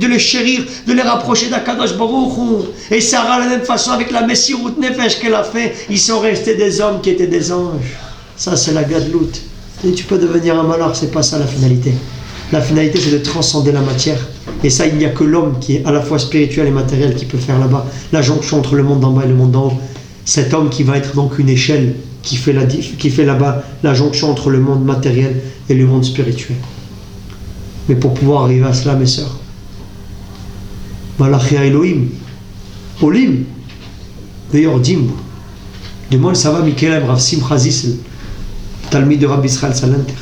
les chérir, de les rapprocher d'Akadosh Baruch Hu. Et Sarah, de la même façon, avec la Messirut Nefesh qu'elle a fait, ils sont restés des hommes qui étaient des anges. Ça c'est la gadlout. Et tu peux devenir un malheur, c'est pas ça la finalité. La finalité c'est de transcender la matière. Et ça il n'y a que l'homme qui est à la fois spirituel et matériel qui peut faire là-bas la jonction entre le monde d'en bas et le monde d'en haut. Cet homme qui va être donc une échelle qui fait là-bas la jonction entre le monde matériel et le monde spirituel. Mais pour pouvoir arriver à cela mes sœurs, Malachi Elohim, Olim, veyordim. Demande ça va Michael Rav Simcha Zissel, Talmid de Rabbi Israël Salanter.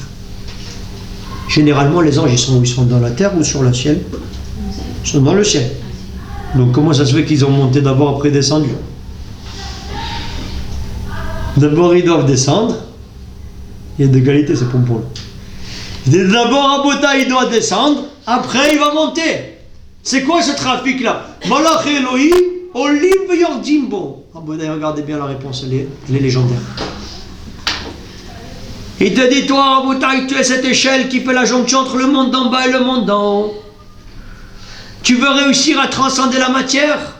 Généralement, les anges, ils sont où? Ils sont dans la terre ou sur le ciel? Ils sont dans le ciel. Donc comment ça se fait qu'ils ont monté d'abord, après descendu? D'abord, ils doivent descendre. Il y a de qualité, ce pompon. D'abord, Abota, il doit descendre. Après, il va monter. C'est quoi ce trafic-là? Malach Elohim, Olim Yordimbo. Abota, regardez bien la réponse, elle est légendaire. Il te dit, toi, Abota, tu es cette échelle qui fait la jonction entre le monde d'en bas et le monde d'en haut. Tu veux réussir à transcender la matière?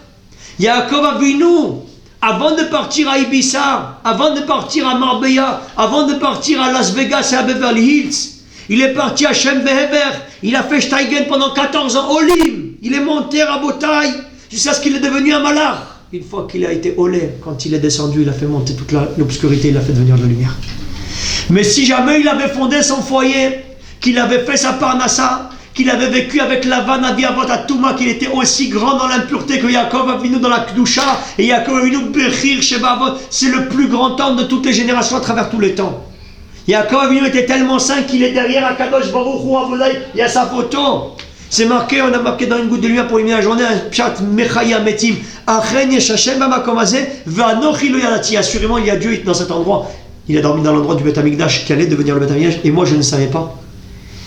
Yaakov Avinu, avant de partir à Ibiza, avant de partir à Marbella, avant de partir à Las Vegas et à Beverly Hills, il est parti à Shem Vehever, il a fait Steigen pendant 14 ans, Olim, il est monté à Botaï, jusqu'à ce qu'il est devenu un malach. Une fois qu'il a été olé, quand il est descendu, il a fait monter toute l'obscurité, il a fait devenir de la lumière. Mais si jamais il avait fondé son foyer, qu'il avait fait sa parnassa, qu'il avait vécu avec Lavan Avi Avot Atouma, qu'il était aussi grand dans l'impureté que Yaakov Avinu dans la Kdusha, et Yaakov Avinu Bechir Sheba Avot, c'est le plus grand homme de toutes les générations à travers tous les temps. Yaakov Avinu était tellement saint qu'il est derrière Akadosh Baruch Hu Avodai, il y a sa photo. C'est marqué, on a marqué dans une goutte de lumière pour illuminer la journée, un pshat Mechaya Metim, Achen Yesh Hashem Bamakom Hazeh, Ve'anochi Lo Yadati. Assurément, il y a Dieu dans cet endroit. Il a dormi dans l'endroit du Beth Amikdash qui allait devenir le Beth Amikdash, et moi je ne savais pas.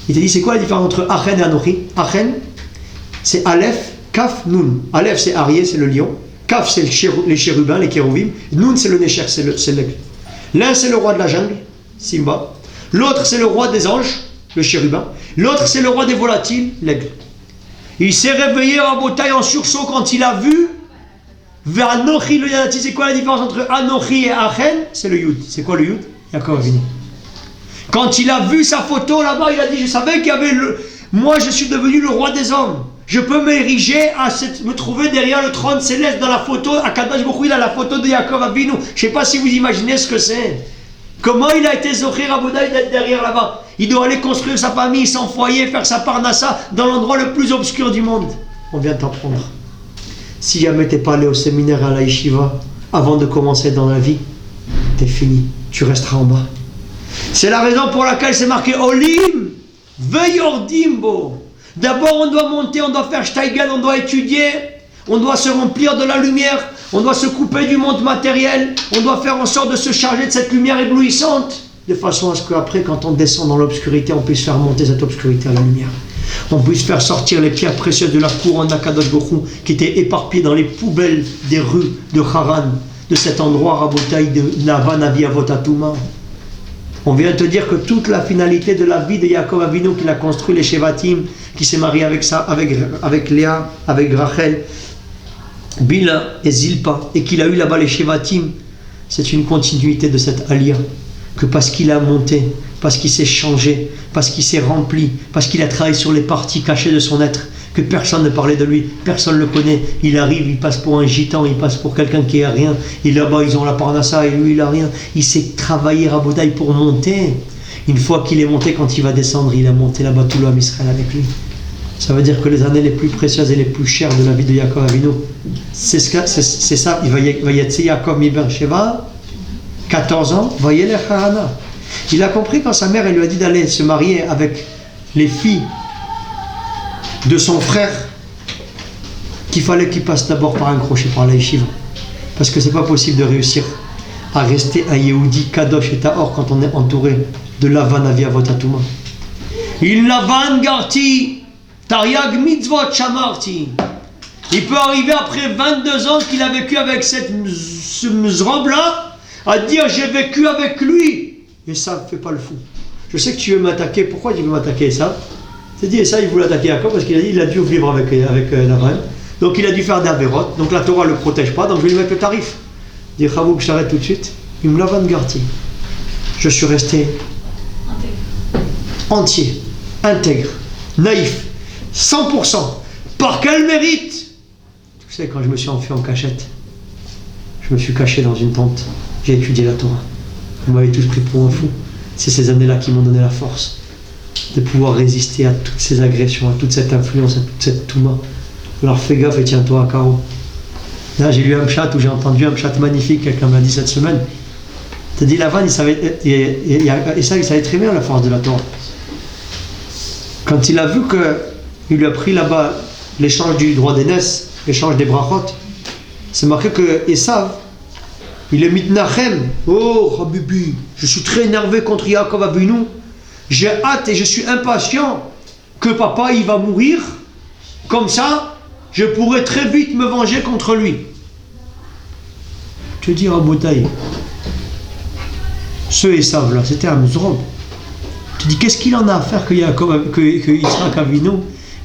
Il t'a dit, c'est quoi la différence entre Achen et Anochi? Achen, c'est Aleph, Kaf, Nun. Aleph, c'est Arié, c'est le lion. Kaf, c'est les chérubins, les kérovim. Nun, c'est le Nécher, c'est l'aigle. L'un, c'est le roi de la jungle, Simba. L'autre, c'est le roi des anges, le chérubin. L'autre, c'est le roi des volatiles, l'aigle. Il s'est réveillé à Botaï en sursaut quand il a vu vers Anochi, le Yadati. C'est quoi la différence entre Anochi et Achen? C'est le Yud. C'est quoi le Yud? Yaakov Avinu. Quand il a vu sa photo là-bas, il a dit, je savais qu'il y avait moi je suis devenu le roi des hommes. Je peux m'ériger me trouver derrière le trône céleste dans la photo. Akadosh Baruch Hu, il a la photo de Yaakov Avinu. Je ne sais pas si vous imaginez ce que c'est. Comment il a été Zocher Rabodaï d'être derrière là-bas? Il doit aller construire sa famille, son foyer, faire sa parnassa dans l'endroit le plus obscur du monde. On vient t'apprendre. Si jamais tu n'es pas allé au séminaire à la yeshiva, avant de commencer dans la vie, t'es fini. Tu resteras en bas. C'est la raison pour laquelle c'est marqué Olim Veyordimbo. D'abord on doit monter, on doit faire Steigen, on doit étudier, on doit se remplir de la lumière, on doit se couper du monde matériel, on doit faire en sorte de se charger de cette lumière éblouissante, de façon à ce qu'après, quand on descend dans l'obscurité, on puisse faire monter cette obscurité à la lumière. On puisse faire sortir les pierres précieuses de la couronne d'Akadosh Baruch Hu qui étaient éparpillées dans les poubelles des rues de Haran, de cet endroit Rabotaï de Lavan Avi Avot Atouma. On vient te dire que toute la finalité de la vie de Yaakov Avinu, qu'il a construit les Shevatim, qui s'est marié avec Léa, avec Rachel, Bila et Zilpa, et qu'il a eu là-bas les Shevatim, c'est une continuité de cette alia, que parce qu'il a monté, parce qu'il s'est changé, parce qu'il s'est rempli, parce qu'il a travaillé sur les parties cachées de son être, que personne ne parlait de lui, personne ne le connaît, il arrive, il passe pour un gitan, il passe pour quelqu'un qui a rien, et là-bas ils ont la parnassa et lui il a rien, il s'est travaillé Rabotaï pour monter. Une fois qu'il est monté, quand il va descendre, il a monté là-bas tout l'homme Israël avec lui. Ça veut dire que les années les plus précieuses et les plus chères de la vie de Yaakov Avinu, c'est ça, il va y être Yaakov mi Beersheva, 14 ans, voyez les Harana. Il a compris quand sa mère elle lui a dit d'aller se marier avec les filles de son frère, qu'il fallait qu'il passe d'abord par un crochet, par la yeshiva. Parce que c'est pas possible de réussir à rester un Yehudi Kadosh et Tahor quand on est entouré de Lavan Avi Avot Atouma. Il Lavan Garti, Tariag Mitzvot Shamarti. Il peut arriver après 22 ans qu'il a vécu avec ce mzrob-là, à dire j'ai vécu avec lui. Et ça ne fait pas le fou. Je sais que tu veux m'attaquer. Pourquoi tu veux m'attaquer ça? C'est dit, et ça, il voulait attaquer Yaakov parce qu'il a dit il a dû vivre avec Lavan. Donc il a dû faire des avérotes. Donc la Torah ne le protège pas. Donc je vais lui mettre le tarif. Il dit Chavou, que je t'arrête tout de suite. Il me Lavan Garti. Je suis resté entier, intègre, naïf, 100%. Par quel mérite? Tu sais, quand je me suis enfui en cachette, je me suis caché dans une tente. J'ai étudié la Torah. Vous m'avez tous pris pour un fou. C'est ces années-là qui m'ont donné la force de pouvoir résister à toutes ces agressions, à toute cette influence, à toute cette touma. Alors fais gaffe et tiens-toi à carreau. Là, j'ai lu un chat où j'ai entendu un chat magnifique, quelqu'un m'a dit cette semaine. T'as dit Lavan, il savait, et ça, il savait très bien la force de la Torah. Quand il a vu qu'il lui a pris là-bas l'échange du droit d'aînesse, l'échange des brachot, c'est marqué que Esav, il est mitnachem. Oh, Habibi, je suis très énervé contre Yaakov Avinu. J'ai hâte et je suis impatient que papa il va mourir. Comme ça, je pourrai très vite me venger contre lui. Tu dis, Rabotaï, ce Esav là, c'était un Mizrob. Tu dis, qu'est-ce qu'il en a à faire que Yitzhak Avinu,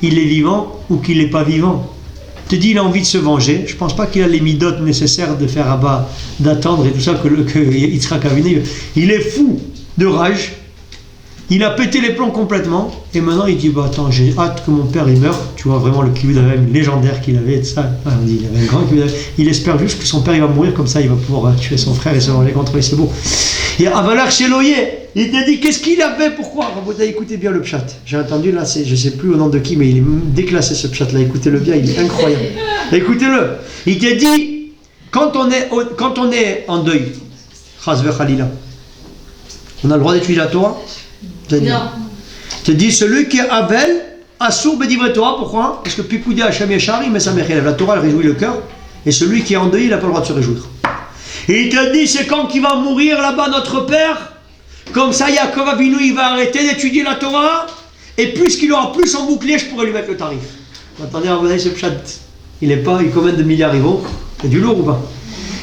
il est vivant ou qu'il n'est pas vivant? Tu dis, il a envie de se venger. Je ne pense pas qu'il a les midotes nécessaires de faire abat, d'attendre et tout ça, que Yitzhak Avinu. Il est fou de rage. Il a pété les plombs complètement. Et maintenant, il dit, bah attends, j'ai hâte que mon père il meure. Tu vois vraiment le kibbutz légendaire qu'il avait. Ça. Enfin, on dit, il avait un grand kibbutz. Il espère juste que son père il va mourir, comme ça il va pouvoir tuer son frère et se venger contre lui. C'est beau. Et Avalar Sheloye, il t'a dit, qu'est-ce qu'il a fait? Pourquoi? Écoutez bien le pshat. J'ai entendu là, je ne sais plus au nom de qui, mais il est déclassé ce pshat là. Écoutez-le bien, il est incroyable. Écoutez-le. Il t'a dit, quand on est en deuil, Chas v'chalila, on a le droit d'étudier la Torah? Non. Il te dit, celui qui est Avel, Assour Bedivre Torah, pourquoi? Parce que Pikoudi Hashem Yeshari, mais ça m'élève. La Torah, elle réjouit le cœur, et celui qui est en deuil, il n'a pas le droit de se réjouir. Et il te dit, c'est quand qu'il va mourir là-bas notre père, comme ça Yaakov Avinu il va arrêter d'étudier la Torah, et puisqu'il aura plus son bouclier, je pourrai lui mettre le tarif. Attendez, vous voyez ce pshat, il combien de milliards ils vont? C'est du lourd ou pas?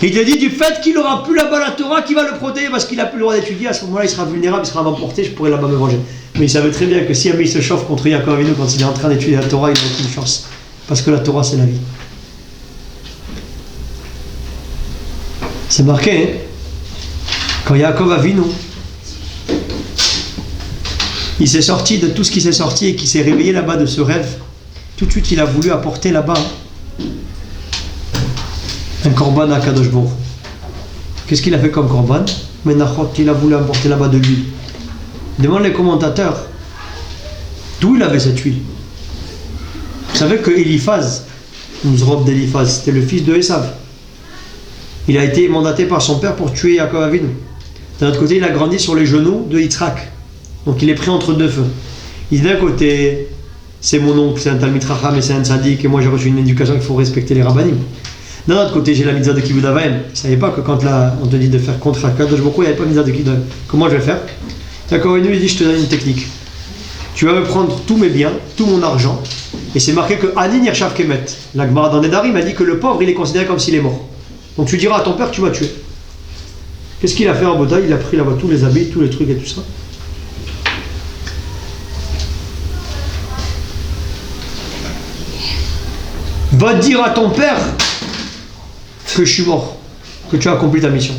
Il te dit du fait qu'il aura plus là-bas la Torah qui va le protéger parce qu'il n'a plus le droit d'étudier, à ce moment-là il sera vulnérable, il sera emporté, je pourrais là-bas me venger. Mais il savait très bien que si il se chauffe contre Yaakov Avinu quand il est en train d'étudier la Torah, il n'a aucune chance. Parce que la Torah c'est la vie. C'est marqué, hein? Quand Yaakov Avinu, il s'est sorti de tout ce qui s'est sorti et qui s'est réveillé là-bas de ce rêve, tout de suite il a voulu apporter là-bas un korban à Kadosh Baruch. Qu'est-ce qu'il a fait comme korban? Menachot, il a voulu apporter là-bas de l'huile. Demande les commentateurs, d'où il avait cette huile? Vous savez que Eliphaz, Mizrob d'Eliphaz, c'était le fils de Esav. Il a été mandaté par son père pour tuer Yaakov Avinu. D'un autre côté, il a grandi sur les genoux de Yitzhak. Donc il est pris entre deux feux. Il dit d'un côté, c'est mon oncle, c'est un Talmid Chacham et c'est un tzaddik, et moi j'ai reçu une éducation qu'il faut respecter les rabbanim. D'un autre côté, j'ai la mitzvah de Kibud Avaim. Vous ne savez pas que quand là, on te dit de faire contre Akadosh Baruch Hu, il n'y avait pas de mitzvah de Kibud Avaim. Comment je vais faire? Yaakov Avinu, il dit, je te donne une technique. Tu vas me prendre tous mes biens, tout mon argent, et c'est marqué que Ani Nirshav Kemet. La Gemara dans Nedarim a dit que le pauvre, il est considéré comme s'il est mort. Donc tu diras à ton père, tu vas tuer. Qu'est-ce qu'il a fait en Boda? Il a pris là-bas tous les habits, tous les trucs et tout ça. Va dire à ton père que je suis mort, que tu as accompli ta mission.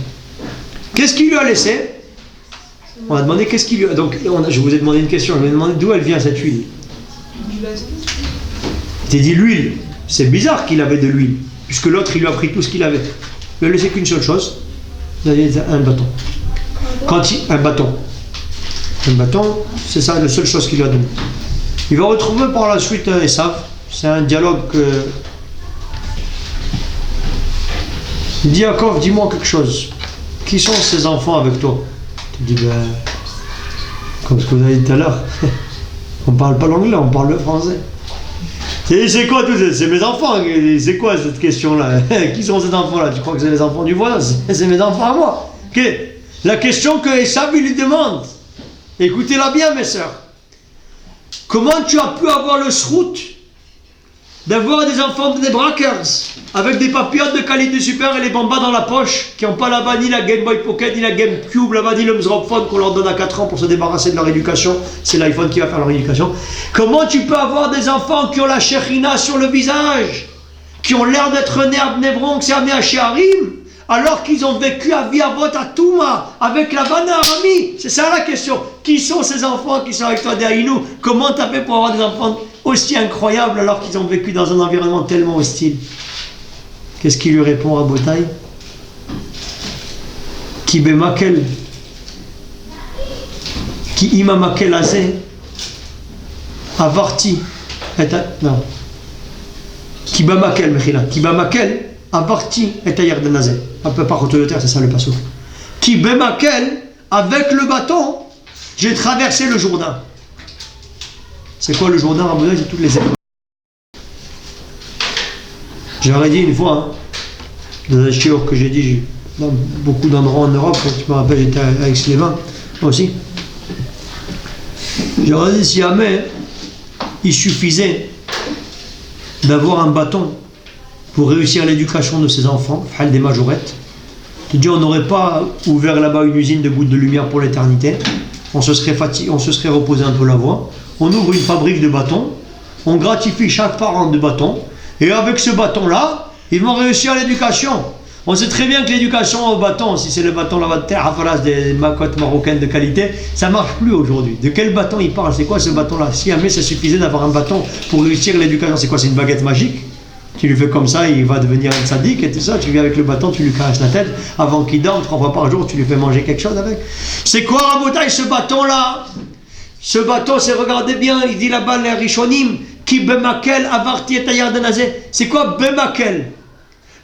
Qu'est-ce qu'il lui a laissé? On a demandé qu'est-ce qu'il lui a... Donc je vous ai demandé une question, je vous ai demandé d'où elle vient cette huile. Il t'a dit l'huile. C'est bizarre qu'il avait de l'huile, puisque l'autre il lui a pris tout ce qu'il avait. Il lui a laissé qu'une seule chose, un bâton. Un bâton, c'est ça la seule chose qu'il lui a donné. Il va retrouver par la suite Esav. C'est un dialogue que... Il dit Yaakov, dis-moi quelque chose. Qui sont ces enfants avec toi? Tu dis, ben, comme ce que vous avez dit tout à l'heure, on ne parle pas l'anglais, on parle le français. C'est quoi tout ça? C'est mes enfants. C'est quoi cette question-là? Qui sont ces enfants-là? Tu crois que c'est les enfants du voisin? C'est mes enfants à moi. Okay. La question que Esav lui demande, écoutez-la bien mes sœurs. Comment tu as pu avoir le srout d'avoir des enfants des braqueurs avec des papillotes de qualité super et les bambas dans la poche qui n'ont pas là-bas ni la Game Boy Pocket ni la Game Cube là-bas ni le Mzrop Phone qu'on leur donne à 4 ans pour se débarrasser de leur éducation? C'est l'iPhone qui va faire leur éducation. Comment tu peux avoir des enfants qui ont la Shekhinah sur le visage, qui ont l'air d'être nés à Bnei c'est à Sheharim, alors qu'ils ont vécu à Viavot à Touma avec la Bana Arami? C'est ça la question. Qui sont ces enfants qui sont avec toi d'Aïnou? Comment tu as fait pour avoir des enfants aussi incroyables alors qu'ils ont vécu dans un environnement tellement hostile? Qu'est-ce qu'il lui répond à Botaï? Ki bemakel, ki ima makel azé, avarti, non, ki bamakel mechila, ki bamakel, avarti et taillard de nazé. Un peu par contre de terre, c'est ça le passouk. Qui bemakel, avec le bâton, j'ai traversé le Jourdain. C'est quoi le Jourdain, Rabbi? C'est toutes les épreuves. J'aurais dit une fois, hein, dans un shiur que j'ai dit dans beaucoup d'endroits en Europe, je me rappelle, j'étais à Aix-les-Bains, moi aussi. J'aurais dit si jamais il suffisait d'avoir un bâton pour réussir l'éducation de ses enfants, des majorettes, tu dis on n'aurait pas ouvert là-bas une usine de gouttes de lumière pour l'éternité, on se serait fatigué, on se serait reposé un peu la voix, on ouvre une fabrique de bâtons, on gratifie chaque parent de bâtons, et avec ce bâton-là, ils vont réussir l'éducation. On sait très bien que l'éducation au bâton, si c'est le bâton là-bas de terre, des macottes marocaines de qualité, ça ne marche plus aujourd'hui. De quel bâton il parle? C'est quoi ce bâton-là? Si jamais ça suffisait d'avoir un bâton pour réussir l'éducation, c'est quoi? C'est une baguette magique? Tu lui fais comme ça, il va devenir un sadique et tout ça. Tu viens avec le bâton, tu lui caresses la tête. Avant qu'il dorme, 3 fois par jour, tu lui fais manger quelque chose avec. C'est quoi, Rabotaï, ce bâton-là? Ce bâton, c'est, regardez bien, il dit là-bas, les Rishonim, qui bemakel avarti et taillard de nazé. C'est quoi bemakel?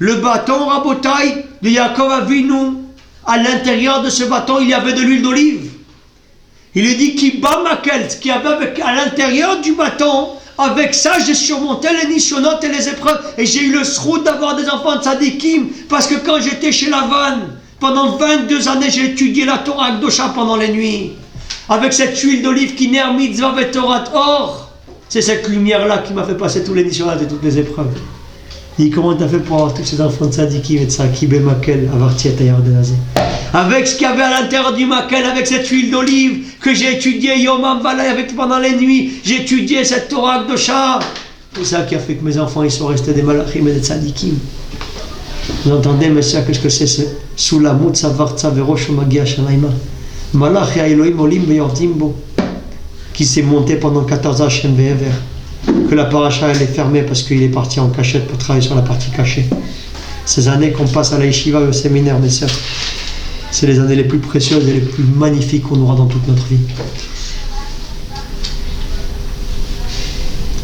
Le bâton, Rabotaï, de Yaakov Avinu, à l'intérieur de ce bâton, il y avait de l'huile d'olive. Il est dit qui bamakel, ce qu'il y avait à l'intérieur du bâton. Avec ça, j'ai surmonté les nisyonotes et les épreuves. Et j'ai eu le sroud d'avoir des enfants de tzadikim. Parce que quand j'étais chez Lavan, pendant 22 années, j'ai étudié la Torah Akdosha pendant les nuits. Avec cette huile d'olive qui ner mitzvah et Torah or. C'est cette lumière-là qui m'a fait passer tous les nisyonotes et toutes les épreuves. Il dit, comment tu as fait pour avoir tous ces enfants de tzadikim et de ça, qui bemakel, avarti et taillard de nazé. Avec ce qu'il y avait à l'intérieur du makel, avec cette huile d'olive que j'ai étudiée Yomam Valay avec pendant les nuits, j'ai étudié cette Torah Akdosha. C'est ça qui a fait que mes enfants ils sont restés des malachim et des tzadikim. Vous entendez, messieurs, qu'est-ce que c'est ce Soulamut Savartsa Verosh Magia Shalaima Malach et Elohim Olim Beyordim Bo qui s'est monté pendant 14 ans chez Ve'ever. Que la paracha elle est fermée parce qu'il est parti en cachette pour travailler sur la partie cachée. Ces années qu'on passe à la yeshiva et au séminaire, messieurs, c'est les années les plus précieuses et les plus magnifiques qu'on aura dans toute notre vie.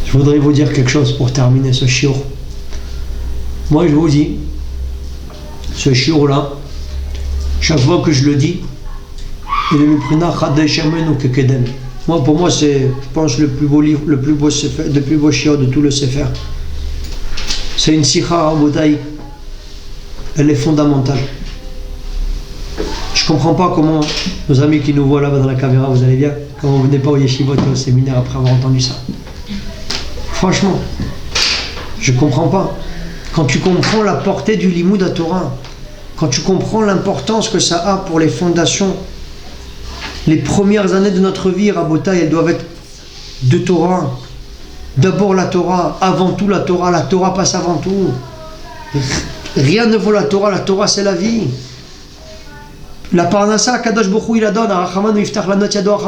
Je voudrais vous dire quelque chose pour terminer ce shiur. Moi, je vous dis, ce shiur-là, chaque fois que je le dis, il est le prina Chadesh Yameinu Kekedem. Moi, pour moi, c'est, je pense, le plus beau livre, le plus beau shiur de tout le sefer. C'est une sikha Rabotaï. Elle est fondamentale. Je ne comprends pas comment nos amis qui nous voient là-bas dans la caméra, vous allez bien, comment vous venez pas au yeshivot et au séminaire après avoir entendu ça. Franchement, je ne comprends pas. Quand tu comprends la portée du Limoud à Torah, quand tu comprends l'importance que ça a pour les fondations, les premières années de notre vie, Rabotaï, elles doivent être de Torah. D'abord la Torah, avant tout la Torah passe avant tout. Rien ne vaut la Torah c'est la vie. La parnassa, Kadosh Baruch Hu, il la donne.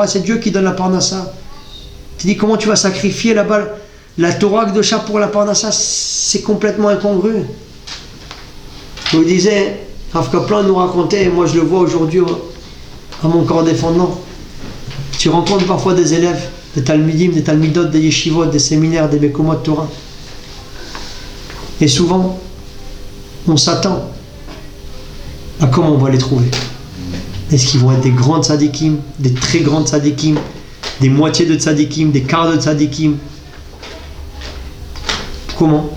C'est Dieu qui donne la parnassa. Tu dis comment tu vas sacrifier là-bas la Torah Akdosha pour la parnassa? C'est complètement incongru. Je vous disais, Rav Kaplan nous racontait, et moi je le vois aujourd'hui à mon corps défendant. Tu rencontres parfois des élèves, des talmidim, des talmidot, des yeshivot, des séminaires, des bekomot de Torah. Et souvent, on s'attend à comment on va les trouver. Est-ce qu'ils vont être des grands tzadikim, des très grands tzadikim, des moitiés de tzadikim, des quarts de tzadikim? Comment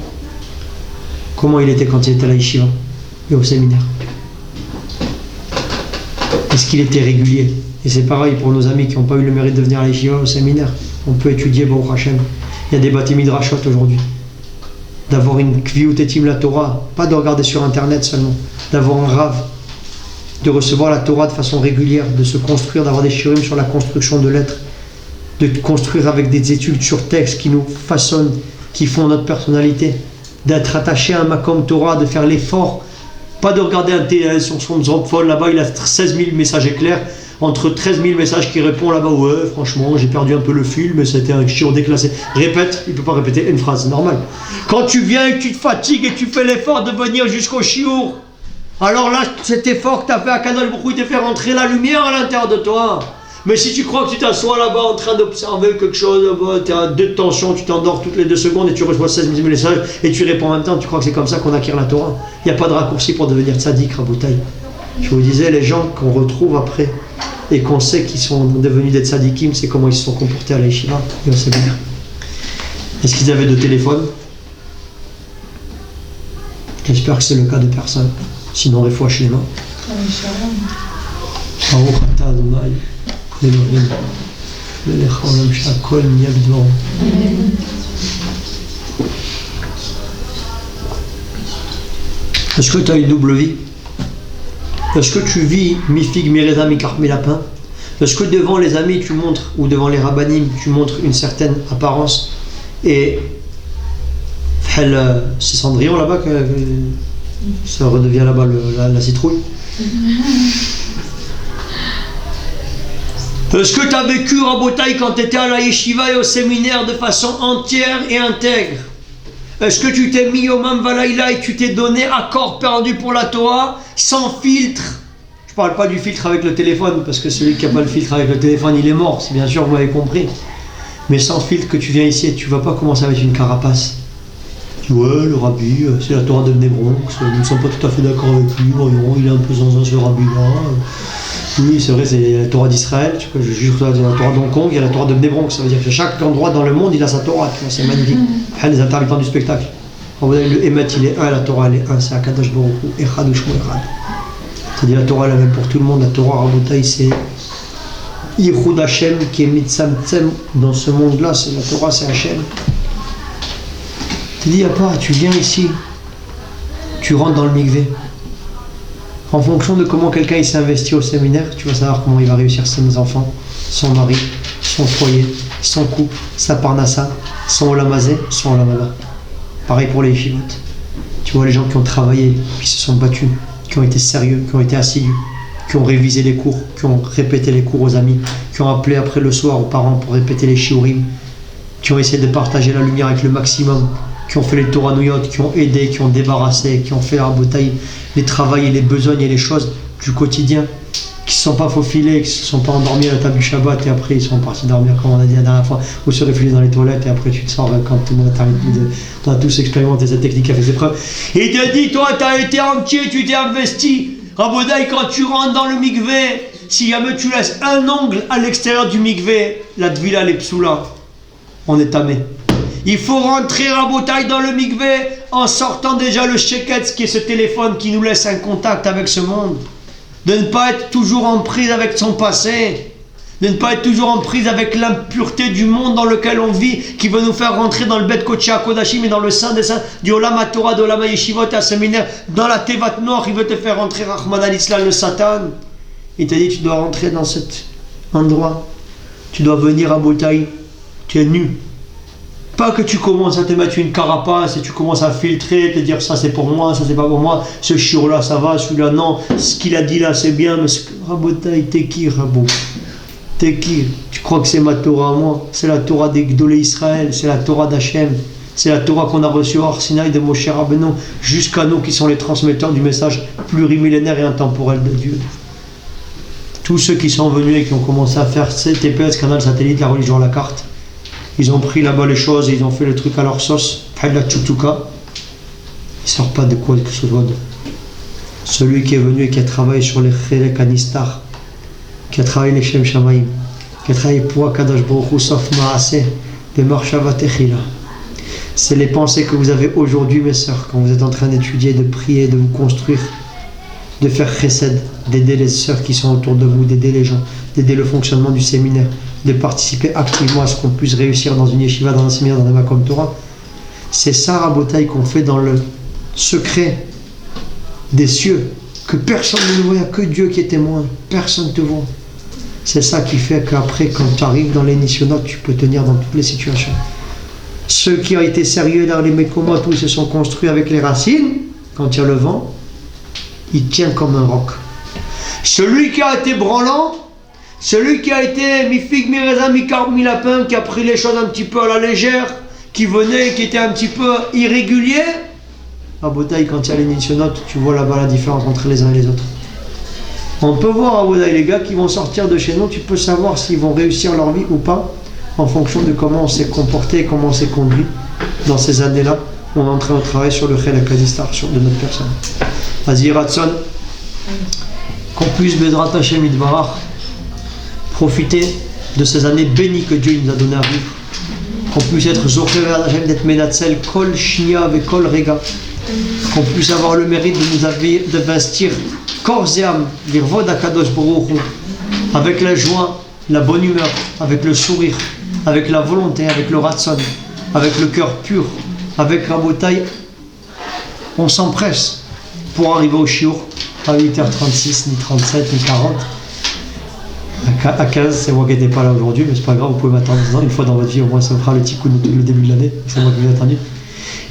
il était quand il était à la yeshiva et au séminaire? Est-ce qu'il était régulier? Et c'est pareil pour nos amis qui n'ont pas eu le mérite de venir à la yeshiva au séminaire. On peut étudier Baruch Hashem. Il y a des bâtis midrashot aujourd'hui. D'avoir une kviut etim la Torah, pas de regarder sur internet seulement, d'avoir un rave, de recevoir la Torah de façon régulière, de se construire, d'avoir des shiurim sur la construction de l'être, de construire avec des études sur texte qui nous façonnent, qui font notre personnalité, d'être attaché à un makom Torah, de faire l'effort, pas de regarder un TL sur son smartphone, là-bas il a 16 000 messages éclairs, entre 13 000 messages qui répondent là-bas, ouais franchement j'ai perdu un peu le fil, mais c'était un shiur déclassé. Répète, il ne peut pas répéter une phrase, c'est normal. Quand tu viens et que tu te fatigues et tu fais l'effort de venir jusqu'au shiur, alors là cet effort que tu as fait à Kadosh Baruch Hu, il te fait rentrer la lumière à l'intérieur de toi. Mais si tu crois que tu t'assois là-bas en train d'observer quelque chose, tu as 2 tensions, tu t'endors toutes les 2 secondes et tu reçois 16 000 messages et tu réponds en même temps, tu crois que c'est comme ça qu'on acquiert la Torah? Il n'y a pas de raccourci pour devenir tzaddik, Raboutaï. Je vous disais, les gens qu'on retrouve après et qu'on sait qu'ils sont devenus des tzaddikim, c'est comment ils se sont comportés à la yeshiva et au séminaire. Est-ce qu'ils avaient de téléphone? J'espère que c'est le cas de personne. Sinon, les fois chez les mains. Est-ce que tu as une double vie? Est-ce que tu vis mi-figue, mi-raisin, mi-carpe, mi-lapin? Est-ce que devant les amis tu montres, ou devant les rabbanim, tu montres une certaine apparence? Et c'est Cendrillon là-bas que ça redevient là-bas la citrouille. Est-ce que tu as vécu, Rabotaï, quand tu étais à la yeshiva et au séminaire de façon entière et intègre? Est-ce que tu t'es mis au Mam Valaïla et tu t'es donné à corps perdu pour la Torah, sans filtre? Je parle pas du filtre avec le téléphone, parce que celui qui n'a pas le filtre avec le téléphone, il est mort, c'est bien sûr, vous m'avez compris. Mais sans filtre, que tu viens ici et tu vas pas commencer avec une carapace. Tu dis, ouais, le rabbi, c'est la Torah de Bnei Bronx, nous ne sommes pas tout à fait d'accord avec lui, voyons, il est un peu zinzin ce rabbi-là. Oui, c'est vrai, c'est la Torah d'Israël, je jure que c'est la Torah d'Hong Kong et la Torah de Bnei Bronx. Ça veut dire que chaque endroit dans le monde, il a sa Torah, c'est magnifique. Les intermittents du spectacle. Le Emet, il est un, la Torah, elle est un, c'est Akadosh Baruch Hu, Echad Ushmo Echad. C'est-à-dire la Torah, elle est la même pour tout le monde. La Torah, Rabotaï, c'est Yichud Hashem qui est Mitzamtzem dans ce monde-là. C'est la Torah, c'est Hashem. Tu dis, à part, tu viens ici, tu rentres dans le mikvé. En fonction de comment quelqu'un il s'est investi au séminaire, tu vas savoir comment il va réussir ses enfants, son mari, son foyer, son couple, sa parnassa, son olamazé, son olamaba. Pareil pour les yeshivot. Tu vois les gens qui ont travaillé, qui se sont battus, qui ont été sérieux, qui ont été assidus, qui ont révisé les cours, qui ont répété les cours aux amis, qui ont appelé après le soir aux parents pour répéter les shiurim, qui ont essayé de partager la lumière avec le maximum, qui ont fait les Torah Nouyot, qui ont aidé, qui ont débarrassé, qui ont fait la rabotaï, les travails et les besognes et les choses du quotidien, qui ne se sont pas faufilés, qui ne se sont pas endormis à la table du Shabbat et après ils sont partis dormir comme on a dit la dernière fois, ou se réfugier dans les toilettes et après tu te sors quand tout le monde a arrêté on a tous expérimenté cette technique qui a fait ses preuves. Et il te dit, toi tu as été entier, tu t'es investi. Rabotaï, quand tu rentres dans le mikvé, si jamais tu laisses un ongle à l'extérieur du mikvé, la dvila, les psoula, on est tamé. Il faut rentrer, Rabotaï, dans le mikvé en sortant déjà le sheketz, qui est ce téléphone qui nous laisse un contact avec ce monde. De ne pas être toujours en prise avec son passé. De ne pas être toujours en prise avec l'impureté du monde dans lequel on vit, qui veut nous faire rentrer dans le Bet Kodesh HaKodashim et dans le sein des saints, du Olam HaTorah, de Olam HaYeshivot et à séminaire, dans la Tevat Noire, il veut te faire rentrer, Rahman al-Islam, le Satan. Il t'a dit, tu dois rentrer dans cet endroit. Tu dois venir à Rabotaï. Tu es nu. Pas que tu commences à te mettre une carapace et tu commences à filtrer, te dire ça c'est pour moi, ça c'est pas pour moi, ce chiot là ça va, celui-là non, ce qu'il a dit là c'est bien, mais Rabotaï, t'es qui Rabo? T'es qui? Tu crois que c'est ma Torah à moi? C'est la Torah des Gdolé Israël, c'est la Torah d'Hachem, c'est la Torah qu'on a reçue au Har Sinaï de Moshe Rabbeinu, jusqu'à nous qui sont les transmetteurs du message plurimillénaire et intemporel de Dieu. Tous ceux qui sont venus et qui ont commencé à faire TPS, canal satellite, la religion à la carte, ils ont pris là-bas les choses et ils ont fait le truc à leur sauce. La tchoutouka. Ils ne sortent pas de quoi que ce soit. Celui qui est venu et qui a travaillé sur les Chelek Anistar, qui a travaillé les Shem Shamaim, qui a travaillé pour Akadosh Baruch Hu Sof Maaseh, de Marshava Techila. C'est les pensées que vous avez aujourd'hui, mes sœurs, quand vous êtes en train d'étudier, de prier, de vous construire, de faire chesed, d'aider les sœurs qui sont autour de vous, d'aider les gens, d'aider le fonctionnement du séminaire, de participer activement à ce qu'on puisse réussir dans une yeshiva, dans un séminaire, dans un makom Torah. C'est ça, Rabotaï, qu'on fait dans le secret des cieux, que personne ne voit, il n'y a que Dieu qui est témoin, personne ne te voit. C'est ça qui fait qu'après, quand tu arrives dans les nisyonotes, tu peux tenir dans toutes les situations. Ceux qui ont été sérieux dans les mécomotes où ils se sont construits avec les racines, quand il y a le vent, il tient comme un roc. Celui qui a été branlant, celui qui a été mi-figue, mi-raisin, mi-carpe, mi-lapin, qui a pris les choses un petit peu à la légère, qui venait, qui était un petit peu irrégulier, à Botaï, quand il y a les nisyonotes, tu vois là-bas la différence entre les uns et les autres. On peut voir, Aoudaï, les gars qui vont sortir de chez nous, tu peux savoir s'ils vont réussir leur vie ou pas en fonction de comment on s'est comporté et comment on s'est conduit dans ces années-là où on est en train de travailler sur le Chelak Hadistar de notre personne. Vas-y, Ratson, qu'on puisse, Bezrat Hashem Idbarach, profiter de ces années bénies que Dieu nous a donné à vivre. Qu'on puisse être Zocher Hashem d'être Menatzel, Kol Shnia avec Kol Rega. Qu'on puisse avoir le mérite de investir corps et âme, Virvod Akadosh Baruch Hu, avec la joie, la bonne humeur, avec le sourire, avec la volonté, avec le ratson, avec le cœur pur, avec Rabotai. On s'empresse pour arriver au shiur à 8h36, ni 37, ni 40. À 15, c'est moi qui n'étais pas là aujourd'hui, mais c'est pas grave, vous pouvez m'attendre une fois dans votre vie, au moins ça me fera le petit coup de le début de l'année, c'est moi qui vous ai attendu.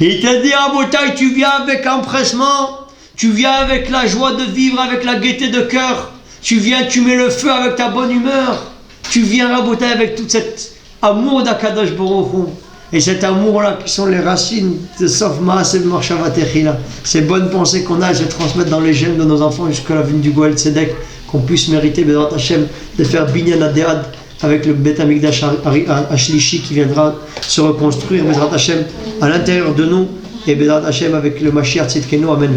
Et il t'a dit, Rabotai, tu viens avec empressement, tu viens avec la joie de vivre, avec la gaieté de cœur, tu viens, tu mets le feu avec ta bonne humeur, tu viens Rabotai avec tout cet amour d'Akadosh Baruch Hu. Et cet amour-là, qui sont les racines de Sof Maaseh Marshava Techila, ces bonnes pensées qu'on a, elles se transmettent dans les gènes de nos enfants jusqu'à la venue du Goël Tzedek, qu'on puisse mériter, Bezrat Hashem, de faire Binyan Adead avec le Bet Amikdash Ashlishi qui viendra se reconstruire, Bezrat Hashem, à l'intérieur de nous, et Bezrat Hashem avec le Mashiach Tzidkenu, Amen.